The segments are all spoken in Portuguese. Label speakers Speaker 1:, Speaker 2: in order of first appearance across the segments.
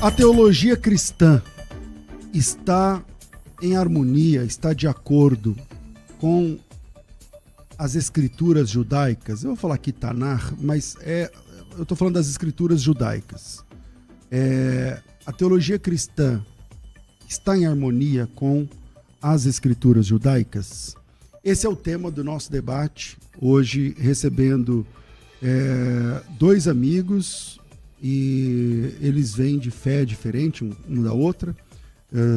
Speaker 1: A teologia cristã está em harmonia, está de acordo com as escrituras judaicas? Eu vou falar aqui Tanar, mas eu estou falando das escrituras judaicas. A teologia cristã está em harmonia com as escrituras judaicas? Esse é o tema do nosso debate, hoje recebendo dois amigos, e eles vêm de fé diferente um da outra.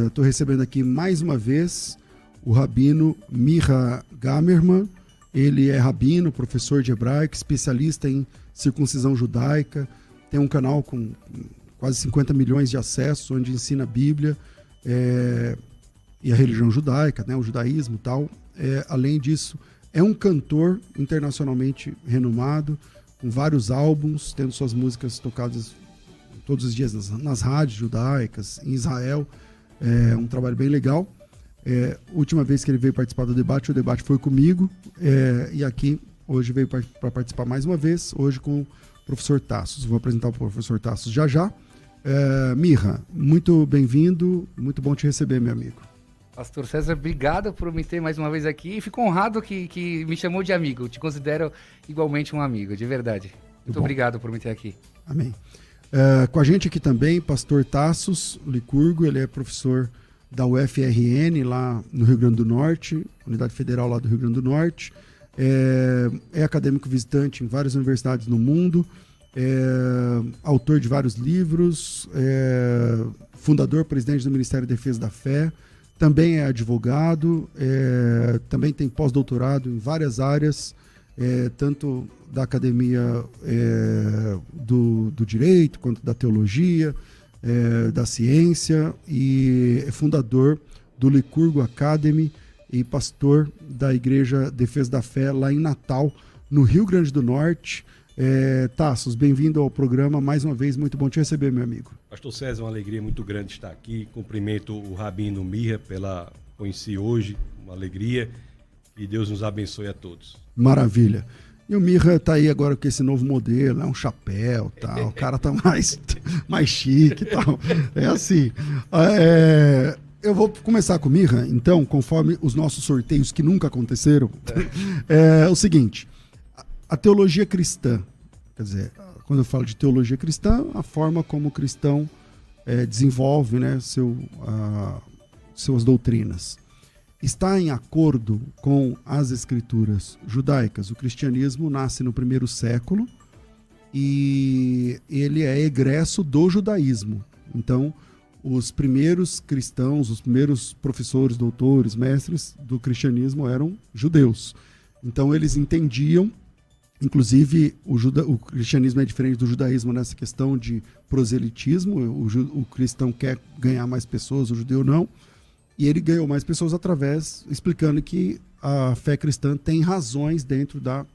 Speaker 1: Estou recebendo aqui mais uma vez o rabino Mihra Gamerman. Ele é rabino, professor de hebraico, especialista em circuncisão judaica, tem um canal com quase 50 milhões de acessos, onde ensina a Bíblia e a religião judaica, né, o judaísmo e tal. Além disso, é um cantor internacionalmente renomado, com vários álbuns, tendo suas músicas tocadas todos os dias nas rádios judaicas, em Israel. É um trabalho bem legal. Última vez que ele veio participar do debate, o debate foi comigo, e aqui hoje veio para participar mais uma vez, hoje com o professor Tassos. Vou apresentar o professor Tassos já. Mihra, muito bem-vindo, muito bom te receber, meu amigo.
Speaker 2: Pastor César, obrigado por me ter mais uma vez aqui, e fico honrado que me chamou de amigo. Eu te considero igualmente um amigo, de verdade. Muito obrigado por me ter aqui.
Speaker 1: Amém. Com a gente aqui também, pastor Tassos Licurgo, ele é professor da UFRN, lá no Rio Grande do Norte, Unidade Federal lá do Rio Grande do Norte. É acadêmico visitante em várias universidades no mundo, autor de vários livros, fundador, presidente do Ministério da Defesa da Fé, também é advogado, também tem pós-doutorado em várias áreas, tanto da academia do direito, quanto da teologia, da ciência, e é fundador do Licurgo Academy e pastor da Igreja Defesa da Fé lá em Natal, no Rio Grande do Norte. Tassos, bem-vindo ao programa, mais uma vez, muito bom te receber, meu amigo.
Speaker 3: Pastor César, uma alegria muito grande estar aqui, cumprimento o rabino Mihra conheci hoje, uma alegria, e Deus nos abençoe a todos. Maravilha.
Speaker 1: E o Mihra tá aí agora com esse novo modelo, um chapéu, tal, o cara tá mais chique e tal. É assim. Eu vou começar com o Mihra, então, conforme os nossos sorteios que nunca aconteceram. É o seguinte, a teologia cristã, quer dizer, quando eu falo de teologia cristã, a forma como o cristão desenvolve, né, suas doutrinas, está em acordo com as escrituras judaicas. O cristianismo nasce no primeiro século e ele é egresso do judaísmo. Então, os primeiros cristãos, os primeiros professores, doutores, mestres do cristianismo eram judeus. Então, eles entendiam, inclusive o cristianismo é diferente do judaísmo nessa questão de proselitismo. O cristão quer ganhar mais pessoas, o judeu não. E ele ganhou mais pessoas explicando que a fé cristã tem razões dentro da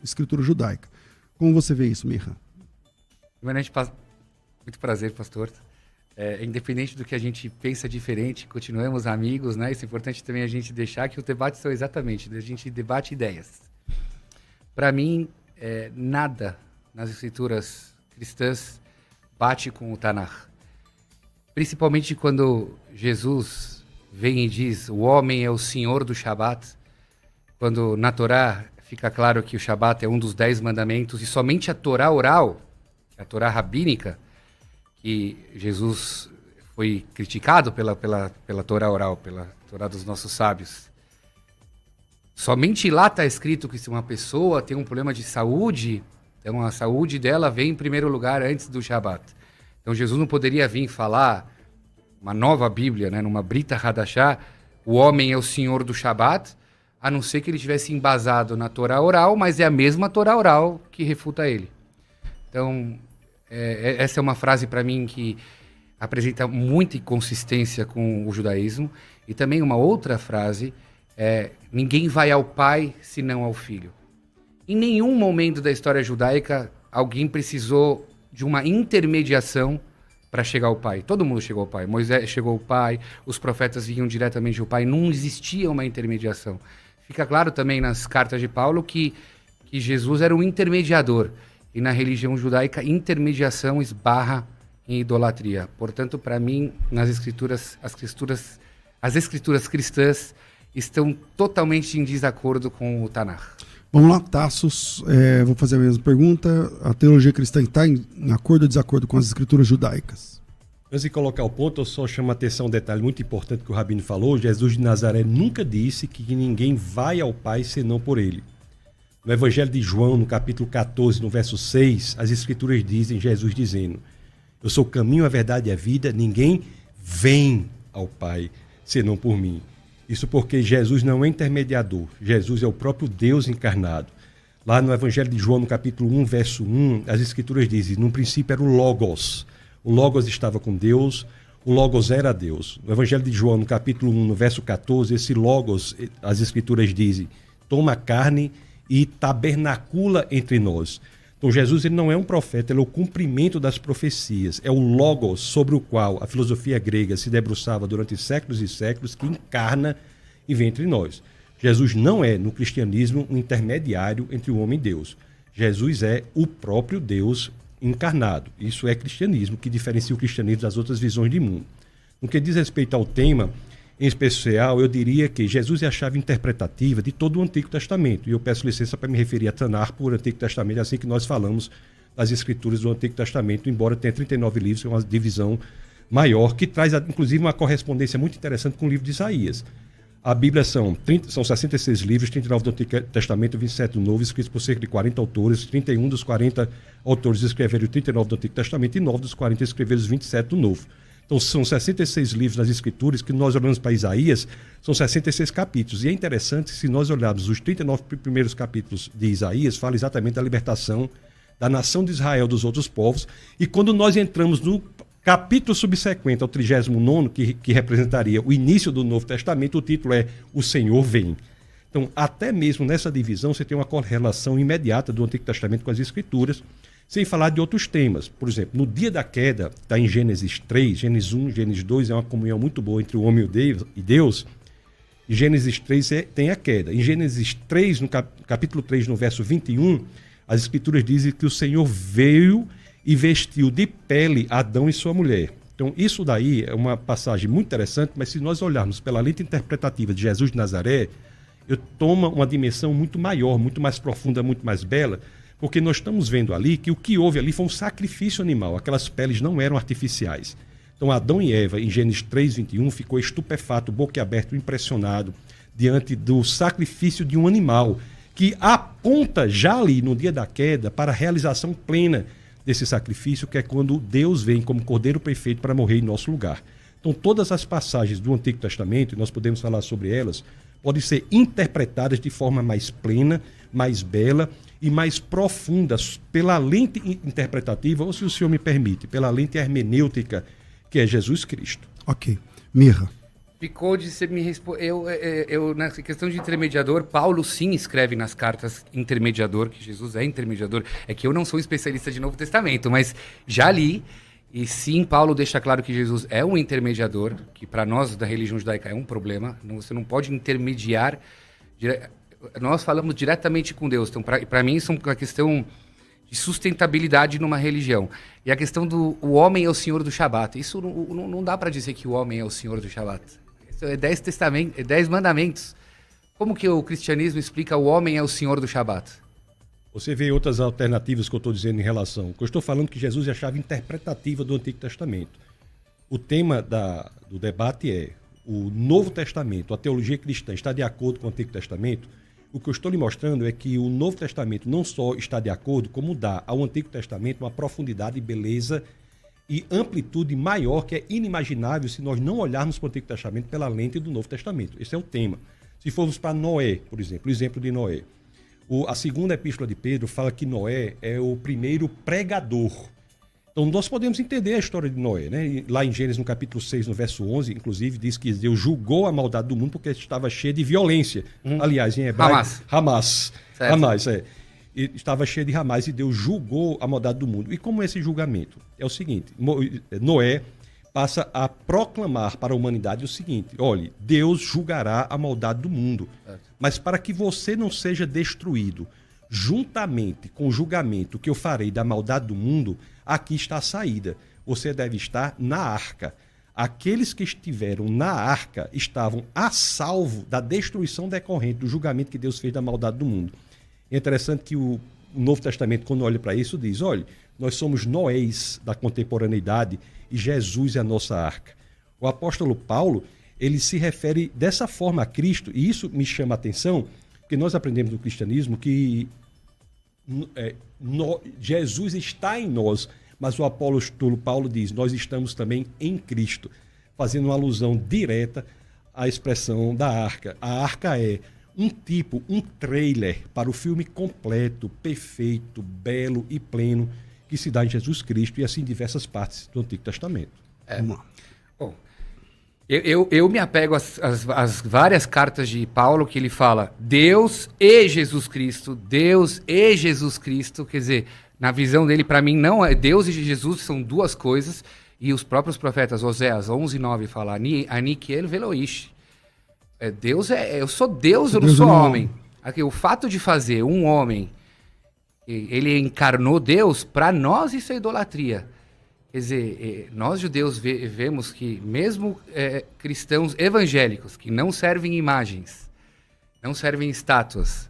Speaker 1: escritura judaica. Como você vê isso, Mihra?
Speaker 2: Primeiramente, muito prazer, pastor. Independente do que a gente pensa diferente, continuamos amigos, né? Isso é importante também a gente deixar que os debates são exatamente, a gente debate ideias. Para mim, nada nas escrituras cristãs bate com o Tanar. Principalmente quando Jesus vem e diz, o homem é o senhor do Shabat, quando na Torá fica claro que o Shabat é um dos 10 mandamentos, e somente a Torá oral, a Torá rabínica, que Jesus foi criticado pela Torá oral, pela Torá dos nossos sábios. Somente lá está escrito que se uma pessoa tem um problema de saúde, então a saúde dela vem em primeiro lugar antes do Shabat. Então Jesus não poderia vir falar uma nova Bíblia, né, numa Brita Hadashá, o homem é o senhor do Shabat, a não ser que ele tivesse embasado na Torá oral, mas é a mesma Torá oral que refuta ele. Então, essa é uma frase para mim que apresenta muita inconsistência com o judaísmo. E também uma outra frase, ninguém vai ao Pai senão ao Filho. Em nenhum momento da história judaica alguém precisou de uma intermediação para chegar ao Pai. Todo mundo chegou ao Pai. Moisés chegou ao Pai, os profetas vinham diretamente ao Pai, não existia uma intermediação. Fica claro também nas cartas de Paulo que Jesus era um intermediador. E na religião judaica, intermediação esbarra em idolatria. Portanto, para mim, nas escrituras, as escrituras cristãs estão totalmente em desacordo com o Tanakh.
Speaker 1: Vamos lá, Tassos, vou fazer a mesma pergunta. A teologia cristã está em acordo ou desacordo com as escrituras judaicas?
Speaker 3: Antes de colocar o ponto, eu só chamo a atenção um detalhe muito importante que o Rabino falou. Jesus de Nazaré nunca disse que ninguém vai ao Pai senão por ele. No Evangelho de João, no capítulo 14, no verso 6, as escrituras dizem, Jesus dizendo: eu sou o caminho, a verdade e a vida, ninguém vem ao Pai senão por mim. Isso porque Jesus não é intermediador, Jesus é o próprio Deus encarnado. Lá no Evangelho de João, no capítulo 1, verso 1, as escrituras dizem, no princípio era o Logos. O Logos estava com Deus, o Logos era Deus. No Evangelho de João, no capítulo 1, no verso 14, esse Logos, as escrituras dizem, toma carne e tabernacula entre nós. Então Jesus ele não é um profeta, ele é o cumprimento das profecias. É o Logos sobre o qual a filosofia grega se debruçava durante séculos e séculos, que encarna e vem entre nós. Jesus não é, no cristianismo, um intermediário entre o homem e Deus. Jesus é o próprio Deus encarnado. Isso é cristianismo, que diferencia o cristianismo das outras visões de mundo. No que diz respeito ao tema, em especial, eu diria que Jesus é a chave interpretativa de todo o Antigo Testamento. E eu peço licença para me referir a Tanakh por Antigo Testamento, assim que nós falamos das escrituras do Antigo Testamento, embora tenha 39 livros, é uma divisão maior, que traz, inclusive, uma correspondência muito interessante com o livro de Isaías. A Bíblia são 66 livros, 39 do Antigo Testamento, 27 do Novo, escritos por cerca de 40 autores, 31 dos 40 autores escreveram 39 do Antigo Testamento e 9 dos 40 escreveram os 27 do Novo. Então são 66 livros nas Escrituras, que nós olhamos para Isaías, são 66 capítulos. E é interessante, se nós olharmos os 39 primeiros capítulos de Isaías, fala exatamente da libertação da nação de Israel dos outros povos. E quando nós entramos no capítulo subsequente ao 39º, que representaria o início do Novo Testamento, o título é O Senhor Vem. Então, até mesmo nessa divisão, você tem uma correlação imediata do Antigo Testamento com as Escrituras, sem falar de outros temas. Por exemplo, no dia da queda, está em Gênesis 3, Gênesis 1, Gênesis 2, é uma comunhão muito boa entre o homem e Deus. Em Gênesis 3 tem a queda. Em Gênesis 3, no capítulo 3, no verso 21, as Escrituras dizem que o Senhor veio e vestiu de pele Adão e sua mulher. Então, isso daí é uma passagem muito interessante, mas se nós olharmos pela lente interpretativa de Jesus de Nazaré, toma uma dimensão muito maior, muito mais profunda, muito mais bela, porque nós estamos vendo ali que o que houve ali foi um sacrifício animal, aquelas peles não eram artificiais. Então, Adão e Eva, em Gênesis 3, 21, ficou estupefato, boquiaberto, impressionado, diante do sacrifício de um animal, que aponta já ali, no dia da queda, para a realização plena desse sacrifício, que é quando Deus vem como Cordeiro perfeito para morrer em nosso lugar. Então, todas as passagens do Antigo Testamento, e nós podemos falar sobre elas, podem ser interpretadas de forma mais plena, mais bela e mais profunda, pela lente interpretativa, ou, se o senhor me permite, pela lente hermenêutica, que é Jesus Cristo.
Speaker 1: Ok. Mirra.
Speaker 2: Ficou de você me responder. Eu, na questão de intermediador, Paulo sim escreve nas cartas intermediador, que Jesus é intermediador. É que eu não sou especialista de Novo Testamento, mas já li. E sim, Paulo deixa claro que Jesus é um intermediador, que para nós da religião judaica é um problema. Você não pode intermediar. Nós falamos diretamente com Deus. Então, para mim, isso é uma questão de sustentabilidade numa religião. E a questão do o homem é o senhor do Shabat. Isso não dá para dizer que o homem é o senhor do Shabat. Isso é 10 mandamentos. Como que o cristianismo explica o homem é o senhor do Shabat?
Speaker 3: Você vê outras alternativas que eu estou dizendo em relação. Eu estou falando que Jesus é a chave interpretativa do Antigo Testamento. O tema do debate é o Novo Testamento, a teologia cristã está de acordo com o Antigo Testamento? O que eu estou lhe mostrando é que o Novo Testamento não só está de acordo, como dá ao Antigo Testamento uma profundidade, beleza e amplitude maior que é inimaginável se nós não olharmos para o Antigo Testamento pela lente do Novo Testamento. Esse é o tema. Se formos para Noé, por exemplo, o exemplo de Noé. A segunda epístola de Pedro fala que Noé é o primeiro pregador. Então nós podemos entender a história de Noé, né? Lá em Gênesis, no capítulo 6, no verso 11, inclusive, diz que Deus julgou a maldade do mundo porque estava cheia de violência. Aliás, em hebraico... Hamas. E estava cheia de Hamas e Deus julgou a maldade do mundo. E como é esse julgamento? É o seguinte, Noé passa a proclamar para a humanidade o seguinte: olhe, Deus julgará a maldade do mundo, mas para que você não seja destruído juntamente com o julgamento que eu farei da maldade do mundo, aqui está a saída. Você deve estar na arca. Aqueles que estiveram na arca estavam a salvo da destruição decorrente do julgamento que Deus fez da maldade do mundo. É interessante que o Novo Testamento, quando olha para isso, diz, olha, nós somos Noés da contemporaneidade e Jesus é a nossa arca. O apóstolo Paulo, ele se refere dessa forma a Cristo, e isso me chama a atenção, porque nós aprendemos no cristianismo que Jesus está em nós, mas o apóstolo Paulo diz, nós estamos também em Cristo, fazendo uma alusão direta à expressão da arca. A arca é um trailer para o filme completo, perfeito, belo e pleno que se dá em Jesus Cristo e assim em diversas partes do Antigo Testamento.
Speaker 1: Vamos lá.
Speaker 2: Bom, eu me apego às várias cartas de Paulo que ele fala Deus e Jesus Cristo, quer dizer, na visão dele, para mim, não é Deus e Jesus são duas coisas, e os próprios profetas, Oséias 11:9 fala, Ani Kiel Veloish. Eu sou Deus, eu não sou homem. Aqui, o fato de fazer um homem, ele encarnou Deus, para nós isso é idolatria. Quer dizer, nós judeus vemos que mesmo cristãos evangélicos, que não servem imagens, não servem estátuas,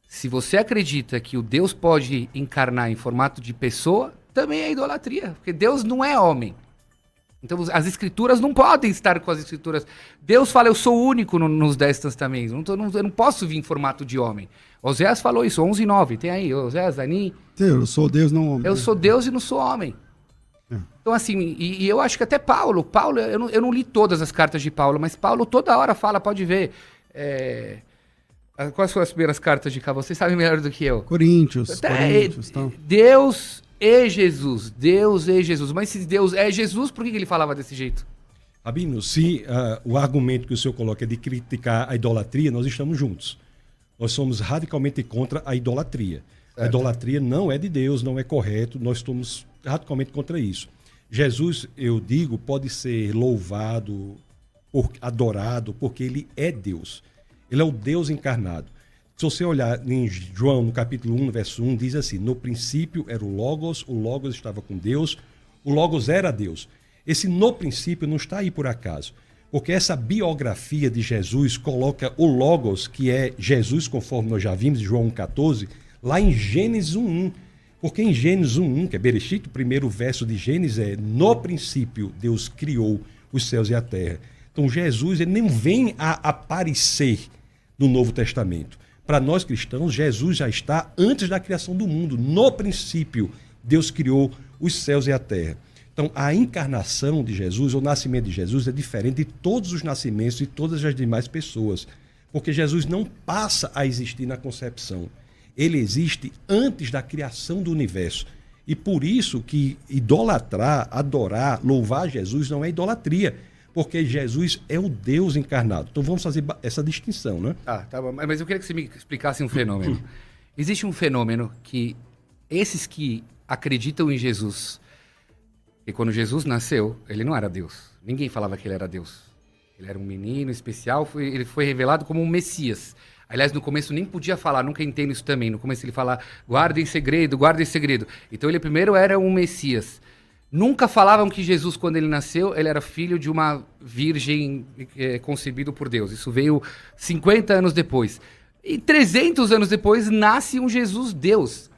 Speaker 2: se você acredita que o Deus pode encarnar em formato de pessoa, também é idolatria, porque Deus não é homem. Então as escrituras não podem estar com as escrituras. Deus fala, eu sou único nos 10 testamentos, eu não posso vir em formato de homem. Oséias falou isso, 11:9, tem aí, Oséias, Ani.
Speaker 1: Eu sou Deus, não homem.
Speaker 2: Eu sou Deus e não sou homem. Então assim, e eu acho que até Paulo, eu não li todas as cartas de Paulo, mas Paulo toda hora fala, pode ver, quais foram as primeiras cartas de cá? Vocês sabem melhor do que eu.
Speaker 1: Coríntios, tal.
Speaker 2: Deus e Jesus. Mas se Deus é Jesus, por que ele falava desse jeito?
Speaker 3: Rabino, se o argumento que o senhor coloca é de criticar a idolatria, nós estamos juntos. Nós somos radicalmente contra a idolatria. Certo. A idolatria não é de Deus, não é correto, nós estamos radicalmente contra isso. Jesus, eu digo, pode ser louvado, adorado, porque ele é Deus. Ele é o Deus encarnado. Se você olhar em João, no capítulo 1, verso 1, diz assim, no princípio era o Logos estava com Deus, o Logos era Deus. Esse no princípio não está aí por acaso, porque essa biografia de Jesus coloca o Logos, que é Jesus, conforme nós já vimos em João 1,14, lá em Gênesis 1,1. Porque em Gênesis 1,1, que é Bereshit, o primeiro verso de Gênesis é no princípio Deus criou os céus e a terra. Então Jesus ele nem vem a aparecer no Novo Testamento. Para nós cristãos, Jesus já está antes da criação do mundo. No princípio, Deus criou os céus e a terra. Então, a encarnação de Jesus, o nascimento de Jesus, é diferente de todos os nascimentos de todas as demais pessoas. Porque Jesus não passa a existir na concepção. Ele existe antes da criação do universo. E por isso que idolatrar, adorar, louvar Jesus não é idolatria. Porque Jesus é o Deus encarnado. Então vamos fazer essa distinção, né?
Speaker 2: Tá bom. Mas eu queria que você me explicasse um fenômeno. Existe um fenômeno que esses que acreditam em Jesus, e quando Jesus nasceu, ele não era Deus. Ninguém falava que ele era Deus. Ele era um menino especial, ele foi revelado como um Messias. Aliás, no começo nem podia falar, nunca entendo isso também. No começo ele fala, guarda em segredo. Então ele primeiro era um Messias. Nunca falavam que Jesus, quando ele nasceu, ele era filho de uma virgem concebido por Deus. Isso veio 50 anos depois. E 300 anos depois, nasce um Jesus Deus.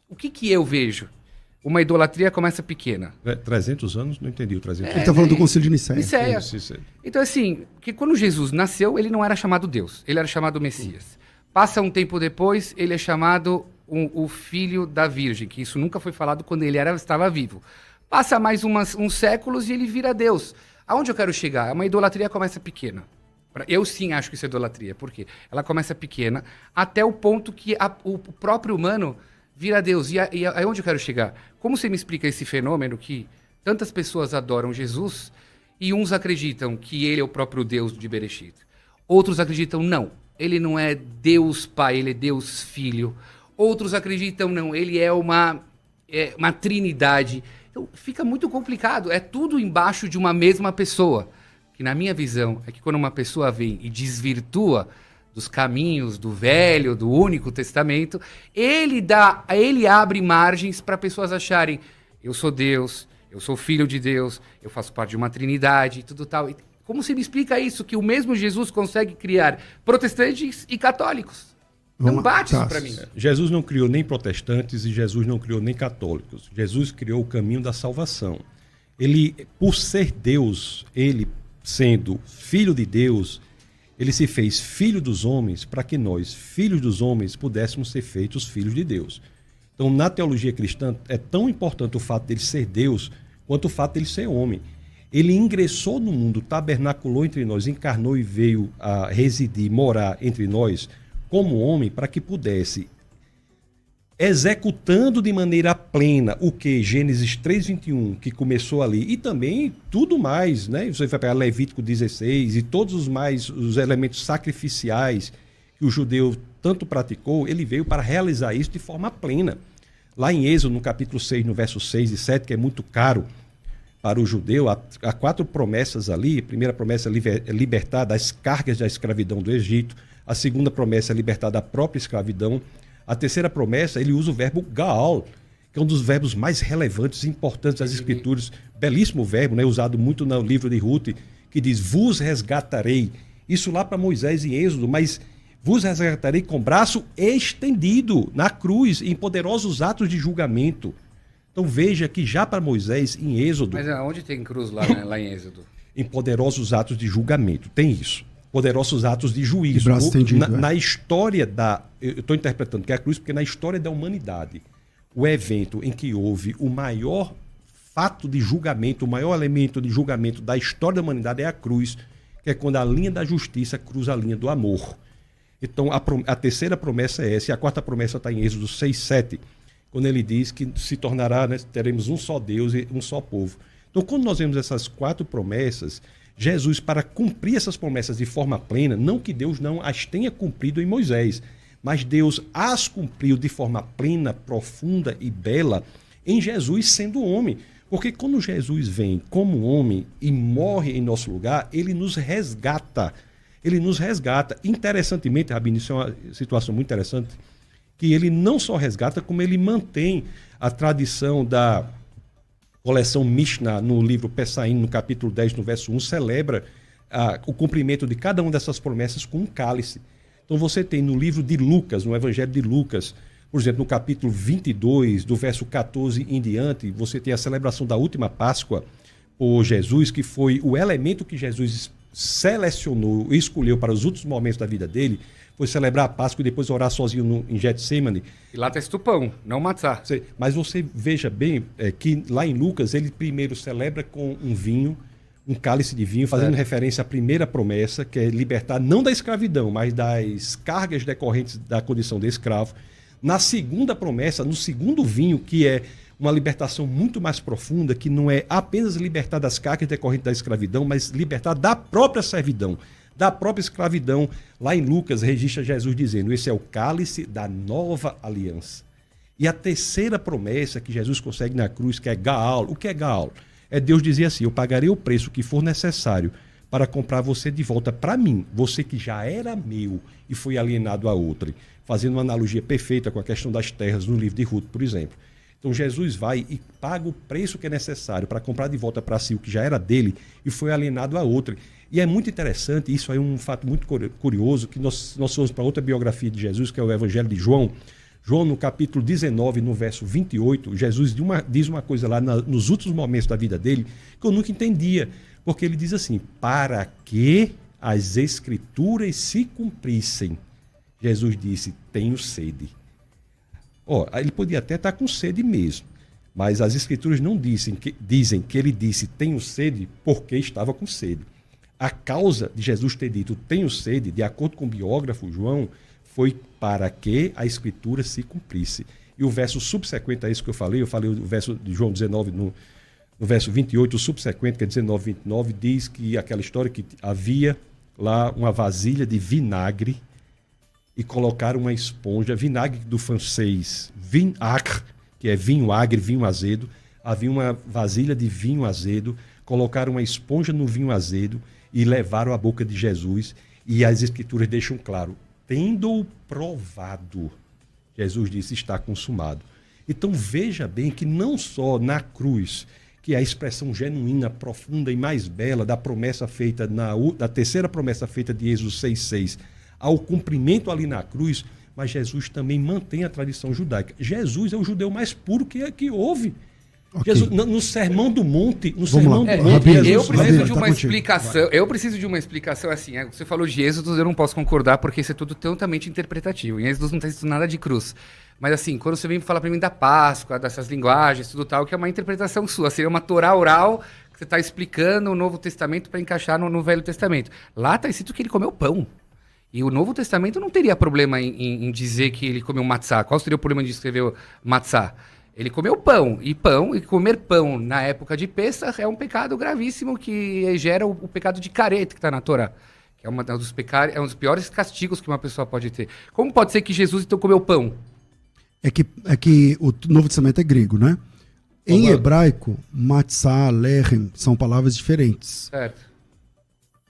Speaker 2: O que eu vejo? Uma idolatria começa pequena.
Speaker 3: 300 anos? Não entendi o 300 anos.
Speaker 1: Ele está falando do Concílio de Nicéia.
Speaker 2: Então, assim, que quando Jesus nasceu, ele não era chamado Deus. Ele era chamado Messias. Passa um tempo depois, ele é chamado o filho da virgem, que isso nunca foi falado quando ele estava vivo. Passa mais uns séculos e ele vira Deus. Aonde eu quero chegar? Uma idolatria começa pequena. Eu sim acho que isso é idolatria. Por quê? Ela começa pequena até o ponto que o próprio humano vira Deus. E aonde eu quero chegar? Como você me explica esse fenômeno que tantas pessoas adoram Jesus e uns acreditam que ele é o próprio Deus de Bereshit? Outros acreditam, não, ele não é Deus Pai, ele é Deus Filho. Outros acreditam, não, ele é uma trindade. Então, fica muito complicado. É tudo embaixo de uma mesma pessoa. Que, na minha visão, é que quando uma pessoa vem e desvirtua dos caminhos do Velho, do Único Testamento, ele abre margens para pessoas acharem eu sou Deus, eu sou filho de Deus, eu faço parte de uma trindade e tudo tal. Como se me explica isso, que o mesmo Jesus consegue criar protestantes e católicos? Não bate isso para mim.
Speaker 3: Jesus não criou nem protestantes e Jesus não criou nem católicos. Jesus criou o caminho da salvação. Ele, por ser Deus, ele sendo filho de Deus, ele se fez filho dos homens para que nós, filhos dos homens, pudéssemos ser feitos filhos de Deus. Então, na teologia cristã, é tão importante o fato dele ser Deus quanto o fato dele ser homem. Ele ingressou no mundo, tabernaculou entre nós, encarnou e veio a residir, morar entre nós como homem para que pudesse, executando de maneira plena o que Gênesis 3:21, que começou ali, e também tudo mais, né? Você vai pegar Levítico 16 e todos os elementos sacrificiais que o judeu tanto praticou, ele veio para realizar isso de forma plena. Lá em Êxodo, no capítulo 6, no verso 6 e 7, que é muito caro para o judeu, há 4 promessas ali. A primeira promessa é libertar das cargas da escravidão do Egito. A segunda promessa é libertar da própria escravidão. A terceira promessa, ele usa o verbo Gaal, que é um dos verbos mais relevantes e importantes das Escrituras. Belíssimo verbo, né? Usado muito no livro de Ruth, que diz, vos resgatarei. Isso lá para Moisés em Êxodo, mas vos resgatarei com braço estendido na cruz, em poderosos atos de julgamento. Então veja que já para Moisés em Êxodo...
Speaker 2: Mas onde tem cruz lá, né? Lá em Êxodo?
Speaker 3: Em poderosos atos de julgamento, tem isso. Poderosos atos de juízo. Na história da... Eu estou interpretando que é a cruz, porque na história da humanidade, o evento em que houve o maior fato de julgamento, o maior elemento de julgamento da história da humanidade é a cruz, que é quando a linha da justiça cruza a linha do amor. Então, a terceira promessa é essa, e a quarta promessa está em Êxodo 6:7, quando ele diz que se tornará, né, teremos um só Deus e um só povo. Então, quando nós vemos essas 4 promessas, Jesus, para cumprir essas promessas de forma plena, não que Deus não as tenha cumprido em Moisés, mas Deus as cumpriu de forma plena, profunda e bela em Jesus sendo homem. Porque quando Jesus vem como homem e morre em nosso lugar, ele nos resgata. Ele nos resgata. Interessantemente, Rabino, isso é uma situação muito interessante, que ele não só resgata, como ele mantém a tradição da coleção Mishnah no livro Pessaim, no capítulo 10, no verso 1, celebra o cumprimento de cada uma dessas promessas com um cálice. Então você tem no livro de Lucas, no Evangelho de Lucas, por exemplo, no capítulo 22, do verso 14 em diante, você tem a celebração da última Páscoa por Jesus, que foi o elemento que Jesus selecionou e escolheu para os últimos momentos da vida dele, foi celebrar a Páscoa e depois orar sozinho em Getsemane.
Speaker 2: E lá está estupão, não matzá.
Speaker 3: Mas você veja bem que lá em Lucas ele primeiro celebra com um vinho, um cálice de vinho, fazendo referência à primeira promessa, que é libertar não da escravidão, mas das cargas decorrentes da condição de escravo. Na segunda promessa, no segundo vinho, que é uma libertação muito mais profunda, que não é apenas libertar das cargas decorrentes da escravidão, mas libertar da própria servidão, da própria escravidão. Lá em Lucas registra Jesus dizendo, esse é o cálice da nova aliança. E a terceira promessa que Jesus consegue na cruz, que é Gaal. O que é Gaal? É Deus dizer assim, eu pagarei o preço que for necessário para comprar você de volta para mim, você que já era meu e foi alienado a outrem. Fazendo uma analogia perfeita com a questão das terras no livro de Ruth, por exemplo. Então Jesus vai e paga o preço que é necessário para comprar de volta para si o que já era dele e foi alienado a outrem. E é muito interessante, isso aí é um fato muito curioso, que nós fomos para outra biografia de Jesus, que é o Evangelho de João. João, no capítulo 19, no verso 28, Jesus diz uma coisa lá nos últimos momentos da vida dele que eu nunca entendia, porque ele diz assim, para que as Escrituras se cumprissem, Jesus disse, tenho sede. Ele podia até estar com sede mesmo, mas as Escrituras não dizem que ele disse, tenho sede, porque estava com sede. A causa de Jesus ter dito, tenho sede, de acordo com o biógrafo João, foi para que a Escritura se cumprisse. E o verso subsequente a isso que eu falei o verso de João 19, no verso 28, o subsequente, que é 19, 29, diz que aquela história que havia lá uma vasilha de vinagre e colocaram uma esponja, vinagre do francês, vinagre, que é vinho agre, vinho azedo, havia uma vasilha de vinho azedo, colocaram uma esponja no vinho azedo e levaram à boca de Jesus, e as Escrituras deixam claro, tendo-o provado, Jesus disse, está consumado. Então veja bem que não só na cruz, que é a expressão genuína, profunda e mais bela da promessa feita, da terceira promessa feita de Êxodo 6,6, ao cumprimento ali na cruz, mas Jesus também mantém a tradição judaica. Jesus é o judeu mais puro que houve.
Speaker 1: Okay.
Speaker 3: Jesus, no Sermão do Monte,
Speaker 2: eu preciso de uma explicação. Eu preciso de uma explicação assim. Você falou de Êxodo, eu não posso concordar porque isso é tudo totalmente interpretativo. Em Êxodo não tem nada de cruz. Mas assim, quando você vem falar para mim da Páscoa, dessas linguagens, tudo tal, que é uma interpretação sua, seria uma Torá oral que você está explicando o Novo Testamento para encaixar no Velho Testamento. Lá está escrito que ele comeu pão. E o Novo Testamento não teria problema em dizer que ele comeu matzá. Qual seria o problema de escrever matzá? Ele comeu pão, e comer pão na época de Pêssar é um pecado gravíssimo que gera o pecado de careta que está na Torá, que é um dos piores castigos que uma pessoa pode ter. Como pode ser que Jesus então comeu pão?
Speaker 1: É que o Novo Testamento é grego, né? Em hebraico, matzah, lechem, são palavras diferentes.
Speaker 2: Certo.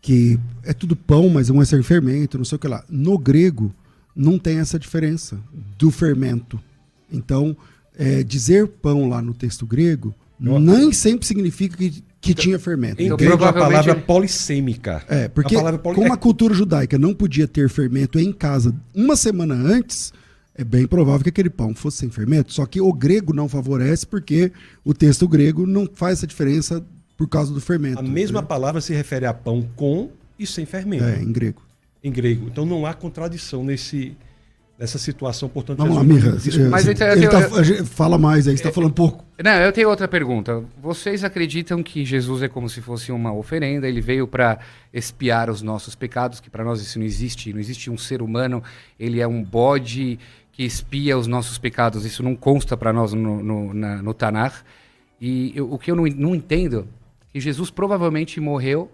Speaker 1: Que é tudo pão, mas um é sem fermento, não sei o que lá. No grego, não tem essa diferença do fermento. Então, dizer pão lá no texto grego nem sempre significa que tinha fermento.
Speaker 3: Em grego, a palavra é polissêmica.
Speaker 1: Porque como a cultura judaica não podia ter fermento em casa uma semana antes, é bem provável que aquele pão fosse sem fermento. Só que o grego não favorece porque o texto grego não faz essa diferença por causa do fermento.
Speaker 3: A mesma palavra se refere a pão com e sem fermento.
Speaker 1: Em grego.
Speaker 3: Em grego. Então não há contradição nessa situação, portanto...
Speaker 1: Vamos lá, Mirra. Fala mais aí, você está falando pouco.
Speaker 2: Não, eu tenho outra pergunta. Vocês acreditam que Jesus é como se fosse uma oferenda? Ele veio para expiar os nossos pecados, que para nós isso não existe. Não existe um ser humano, ele é um bode que expia os nossos pecados. Isso não consta para nós no Tanakh. E o que eu não entendo é que Jesus provavelmente morreu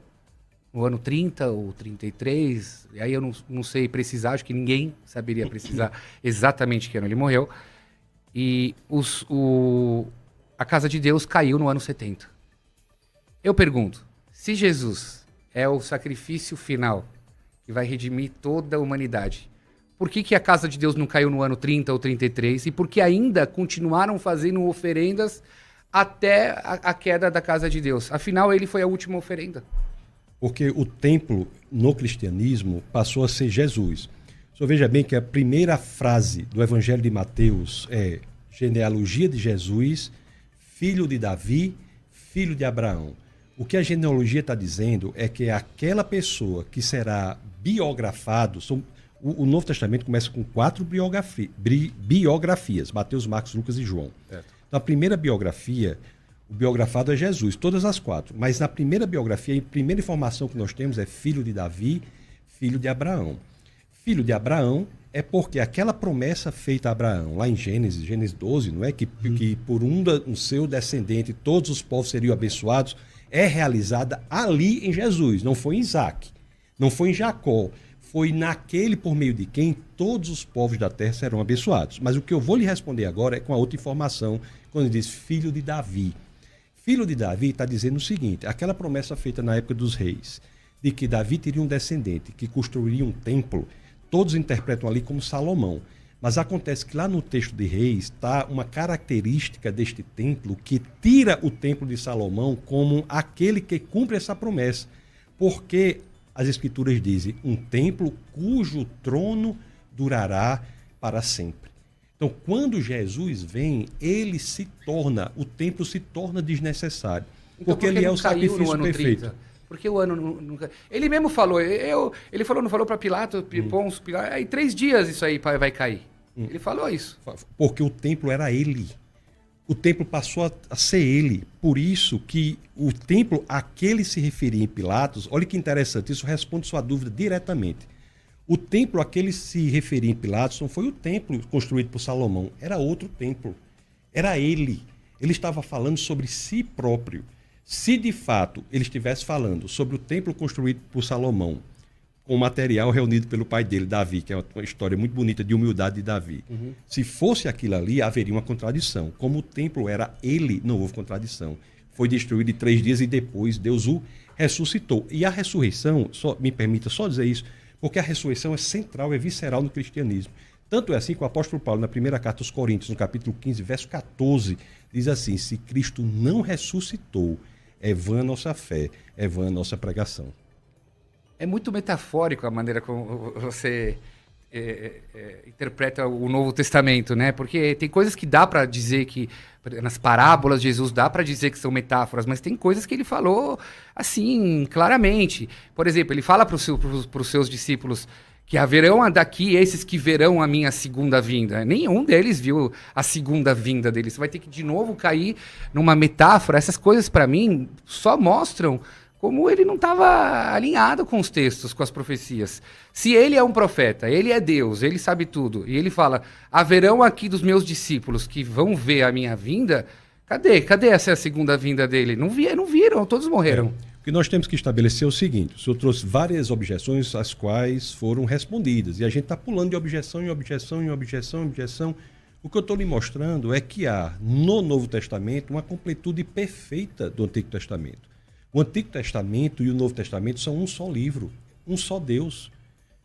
Speaker 2: no ano 30 ou 33, e aí eu não sei precisar, acho que ninguém saberia precisar exatamente que ano ele morreu, e a casa de Deus caiu no ano 70. Eu pergunto, se Jesus é o sacrifício final que vai redimir toda a humanidade, por que a casa de Deus não caiu no ano 30 ou 33, e por que ainda continuaram fazendo oferendas até a queda da casa de Deus? Afinal, ele foi a última oferenda.
Speaker 3: Porque o templo, no cristianismo, passou a ser Jesus. Só veja bem que a primeira frase do Evangelho de Mateus é genealogia de Jesus, filho de Davi, filho de Abraão. O que a genealogia está dizendo é que aquela pessoa que será biografado... O Novo Testamento começa com 4 biografias, Mateus, Marcos, Lucas e João. Certo. Então, a primeira biografia... O biografado é Jesus, todas as 4. Mas na primeira biografia, a primeira informação que nós temos é filho de Davi, filho de Abraão. Filho de Abraão é porque aquela promessa feita a Abraão, lá em Gênesis 12, não é? Que por um seu descendente todos os povos seriam abençoados, é realizada ali em Jesus. Não foi em Isaac, não foi em Jacó. Foi naquele por meio de quem todos os povos da terra serão abençoados. Mas o que eu vou lhe responder agora é com a outra informação, quando ele diz filho de Davi. Filho de Davi está dizendo o seguinte, aquela promessa feita na época dos reis, de que Davi teria um descendente que construiria um templo, todos interpretam ali como Salomão. Mas acontece que lá no texto de Reis está uma característica deste templo que tira o templo de Salomão como aquele que cumpre essa promessa. Porque as escrituras dizem, um templo cujo trono durará para sempre. Então, quando Jesus vem, o templo se torna desnecessário.
Speaker 2: Então,
Speaker 3: porque ele é o sacrifício perfeito.
Speaker 2: 30? Porque o ano nunca... Ele mesmo falou, não falou para Pilatos, Pôncio, Pilatos, aí 3 dias isso aí vai cair. Ele falou isso.
Speaker 3: Porque o templo era ele. O templo passou a ser ele. Por isso que o templo a que ele se referia em Pilatos, olha que interessante, isso responde sua dúvida diretamente. O templo a que ele se referia em Pilatos não foi o templo construído por Salomão, era outro templo. Era ele. Ele estava falando sobre si próprio. Se de fato ele estivesse falando sobre o templo construído por Salomão, com o material reunido pelo pai dele, Davi, que é uma história muito bonita de humildade de Davi. Se fosse aquilo ali, haveria uma contradição. Como o templo era ele, não houve contradição. Foi destruído em 3 dias e depois Deus o ressuscitou. E a ressurreição, me permita só dizer isso, porque a ressurreição é central, é visceral no cristianismo. Tanto é assim que o apóstolo Paulo, na primeira carta aos Coríntios, no capítulo 15, verso 14, diz assim: se Cristo não ressuscitou, é vã a nossa fé, é vã a nossa pregação.
Speaker 2: É muito metafórico a maneira como você interpreta o Novo Testamento, né? Porque tem coisas que dá para dizer que, nas parábolas de Jesus, dá para dizer que são metáforas, mas tem coisas que ele falou assim, claramente. Por exemplo, ele fala para os seus discípulos que haverão daqui esses que verão a minha segunda vinda. Nenhum deles viu a segunda vinda dele. Você vai ter que de novo cair numa metáfora. Essas coisas, para mim, só mostram como ele não estava alinhado com os textos, com as profecias. Se ele é um profeta, ele é Deus, ele sabe tudo, e ele fala, haverão aqui dos meus discípulos que vão ver a minha vinda, cadê essa segunda vinda dele? Não viram, todos morreram.
Speaker 3: O que nós temos que estabelecer é o seguinte: o senhor trouxe várias objeções, as quais foram respondidas, e a gente está pulando de objeção em objeção, em objeção, em objeção. O que eu estou lhe mostrando é que há no Novo Testamento uma completude perfeita do Antigo Testamento. O Antigo Testamento e o Novo Testamento são um só livro, um só Deus.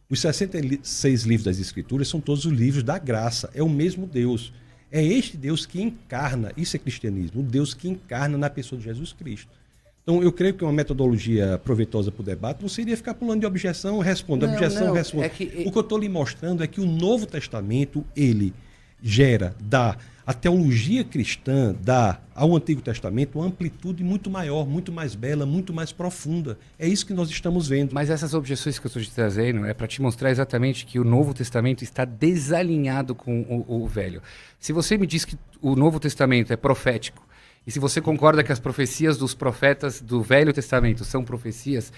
Speaker 3: Os 66 livros das Escrituras são todos os livros da graça, é o mesmo Deus. É este Deus que encarna, isso é cristianismo, o Deus que encarna na pessoa de Jesus Cristo. Então, eu creio que uma metodologia proveitosa para o debate não seria ficar pulando de objeção, responde, objeção, responde. O que eu estou lhe mostrando é que o Novo Testamento, ele gera, dá, a teologia cristã dá ao Antigo Testamento uma amplitude muito maior, muito mais bela, muito mais profunda. É isso que nós estamos vendo.
Speaker 2: Mas essas objeções que eu estou te trazendo é para te mostrar exatamente que o Novo Testamento está desalinhado com o Velho. Se você me diz que o Novo Testamento é profético, e se você concorda que as profecias dos profetas do Velho Testamento são profecias,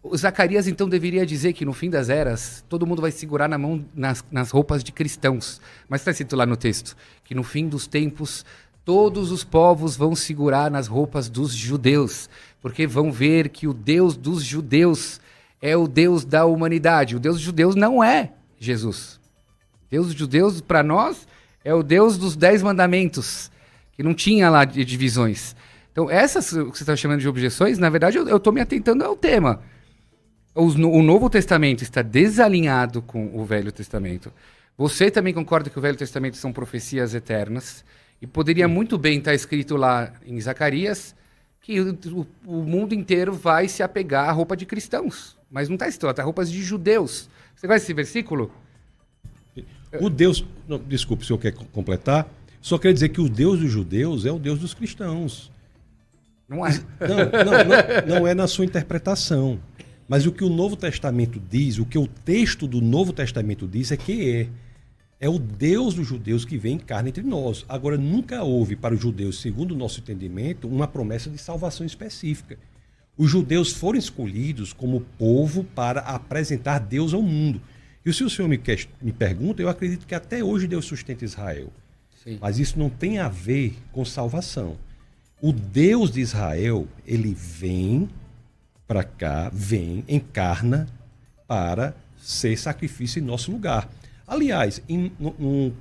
Speaker 2: o Zacarias então deveria dizer que no fim das eras todo mundo vai segurar na mão nas roupas de cristãos. Mas está escrito lá no texto que no fim dos tempos todos os povos vão segurar nas roupas dos judeus, porque vão ver que o Deus dos judeus é o Deus da humanidade. O Deus dos judeus não é Jesus. O Deus dos judeus, para nós, é o Deus dos 10 mandamentos, que não tinha lá divisões. Então, essas que você está chamando de objeções, na verdade, eu estou me atentando ao tema. O Novo Testamento está desalinhado com o Velho Testamento. Você também concorda que o Velho Testamento são profecias eternas? E poderia muito bem estar escrito lá em Zacarias que o mundo inteiro vai se apegar à roupa de cristãos. Mas não está escrito, está roupas de judeus. Você conhece esse versículo?
Speaker 3: O Deus... Não, desculpe, o senhor quer completar? Só quer dizer que o Deus dos judeus é o Deus dos cristãos.
Speaker 2: Não é.
Speaker 3: Não é na sua interpretação. Mas o que o Novo Testamento diz, o que o texto do Novo Testamento diz é que é o Deus dos judeus que vem em carne entre nós. Agora, nunca houve para os judeus, segundo o nosso entendimento, uma promessa de salvação específica. Os judeus foram escolhidos como povo para apresentar Deus ao mundo. E se o senhor me pergunta, eu acredito que até hoje Deus sustenta Israel. Sim. Mas isso não tem a ver com salvação. O Deus de Israel, ele vem para cá, encarna para ser sacrifício em nosso lugar. Aliás, no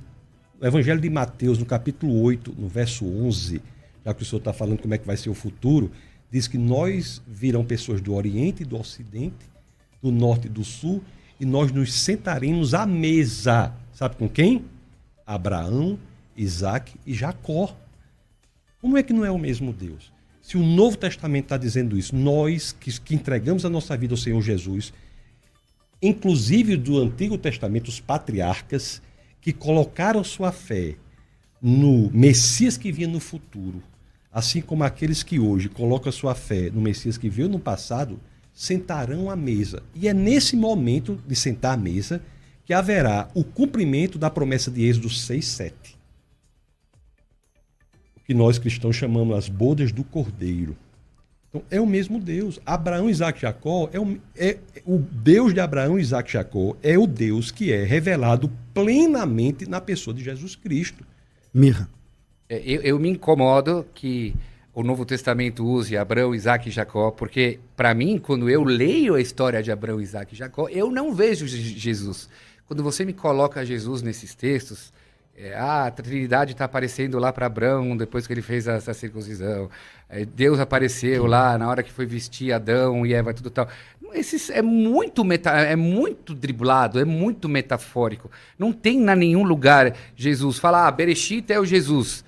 Speaker 3: Evangelho de Mateus, no capítulo 8, no verso 11, já que o senhor está falando como é que vai ser o futuro, diz que nós virão pessoas do Oriente e do Ocidente, do Norte e do Sul, e nós nos sentaremos à mesa. Sabe com quem? Abraão, Isaac e Jacó. Como é que não é o mesmo Deus? Se o Novo Testamento está dizendo isso, nós que entregamos a nossa vida ao Senhor Jesus, inclusive do Antigo Testamento, os patriarcas que colocaram sua fé no Messias que vinha no futuro, assim como aqueles que hoje colocam sua fé no Messias que veio no passado, sentarão à mesa. E é nesse momento de sentar à mesa que haverá o cumprimento da promessa de Êxodo 6:7. Que nós cristãos chamamos as bodas do Cordeiro. Então, é o mesmo Deus. Abraão, Isaac e Jacó, o Deus de Abraão, Isaac e Jacó é o Deus que é revelado plenamente na pessoa de Jesus Cristo.
Speaker 1: Mirra.
Speaker 2: Eu me incomodo que o Novo Testamento use Abraão, Isaac e Jacó, porque, para mim, quando eu leio a história de Abraão, Isaac e Jacó, eu não vejo Jesus. Quando você me coloca Jesus nesses textos... a Trindade está aparecendo lá para Abraão depois que ele fez essa circuncisão. Deus apareceu lá na hora que foi vestir Adão e Eva, tudo tal. é muito driblado, é muito metafórico. Não tem em nenhum lugar Jesus fala, Bereshit é o Jesus.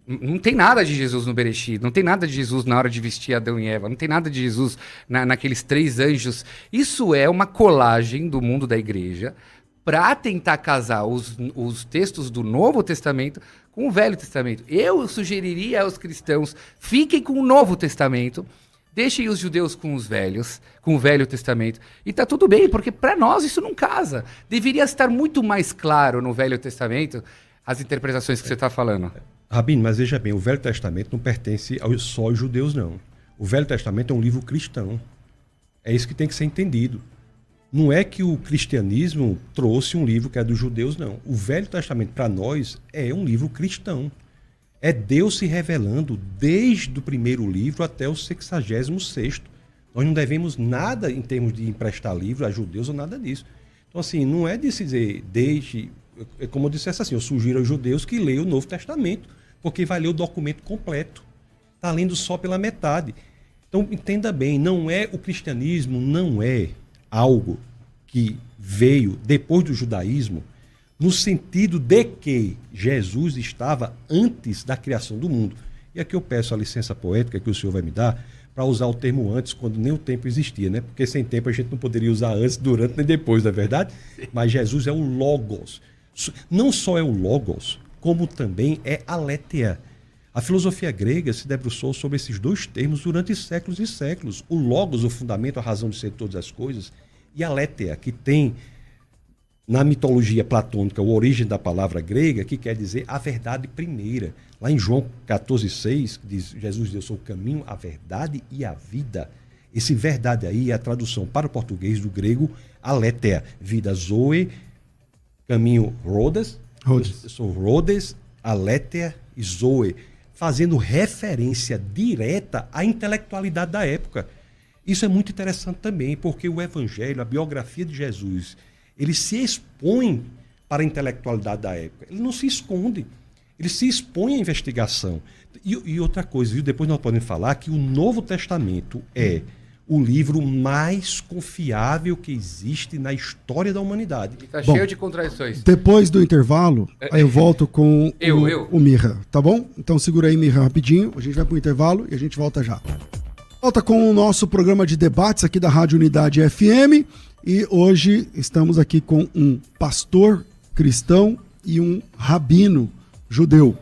Speaker 2: Não tem nada de Jesus no Bereshit, não tem nada de Jesus na hora de vestir Adão e Eva, não tem nada de Jesus naqueles 3 anjos. Isso é uma colagem do mundo da igreja para tentar casar os textos do Novo Testamento com o Velho Testamento. Eu sugeriria aos cristãos, fiquem com o Novo Testamento, deixem os judeus com os velhos, com o Velho Testamento. E tá tudo bem, porque para nós isso não casa. Deveria estar muito mais claro no Velho Testamento as interpretações que você está falando.
Speaker 3: Rabino, mas veja bem, o Velho Testamento não pertence só aos judeus, não. O Velho Testamento é um livro cristão. É isso que tem que ser entendido. Não é que o cristianismo trouxe um livro que é dos judeus, não. O Velho Testamento, para nós, é um livro cristão. É Deus se revelando desde o primeiro livro até o 66º. Nós não devemos nada em termos de emprestar livro a judeus ou nada disso. Então, assim, não é de se dizer, como eu dissesse assim, eu sugiro aos judeus que leiam o Novo Testamento, porque vai ler o documento completo. Está lendo só pela metade. Então, entenda bem, o cristianismo não é algo que veio depois do judaísmo, no sentido de que Jesus estava antes da criação do mundo. E aqui eu peço a licença poética que o senhor vai me dar para usar o termo antes, quando nem o tempo existia, né? Porque sem tempo a gente não poderia usar antes, durante nem depois, não é verdade? Mas Jesus é o Logos. Não só é o Logos, como também é aletheia. A filosofia grega se debruçou sobre esses 2 termos durante séculos e séculos. O Logos, o fundamento, a razão de ser de todas as coisas, e a aletheia, que tem na mitologia platônica a origem da palavra grega, que quer dizer a verdade primeira. Lá em João 14,6, diz Jesus, eu sou o caminho, a verdade e a vida. Esse verdade aí é a tradução para o português do grego aletheia. Vida zoe, caminho Rhodes. Eu sou Rhodes, aletheia e zoe, fazendo referência direta à intelectualidade da época. Isso é muito interessante também, porque o Evangelho, a biografia de Jesus, ele se expõe para a intelectualidade da época. Ele não se esconde, ele se expõe à investigação. E outra coisa, viu? Depois nós podemos falar que o Novo Testamento é o livro mais confiável que existe na história da humanidade.
Speaker 2: Está cheio de contradições.
Speaker 1: Depois do intervalo, aí eu volto com o Mirra, tá bom? Então segura aí, Mirra, rapidinho. A gente vai para o intervalo e a gente volta já. Volta com o nosso programa de debates aqui da Rádio Unidade FM. E hoje estamos aqui com um pastor cristão e um rabino judeu.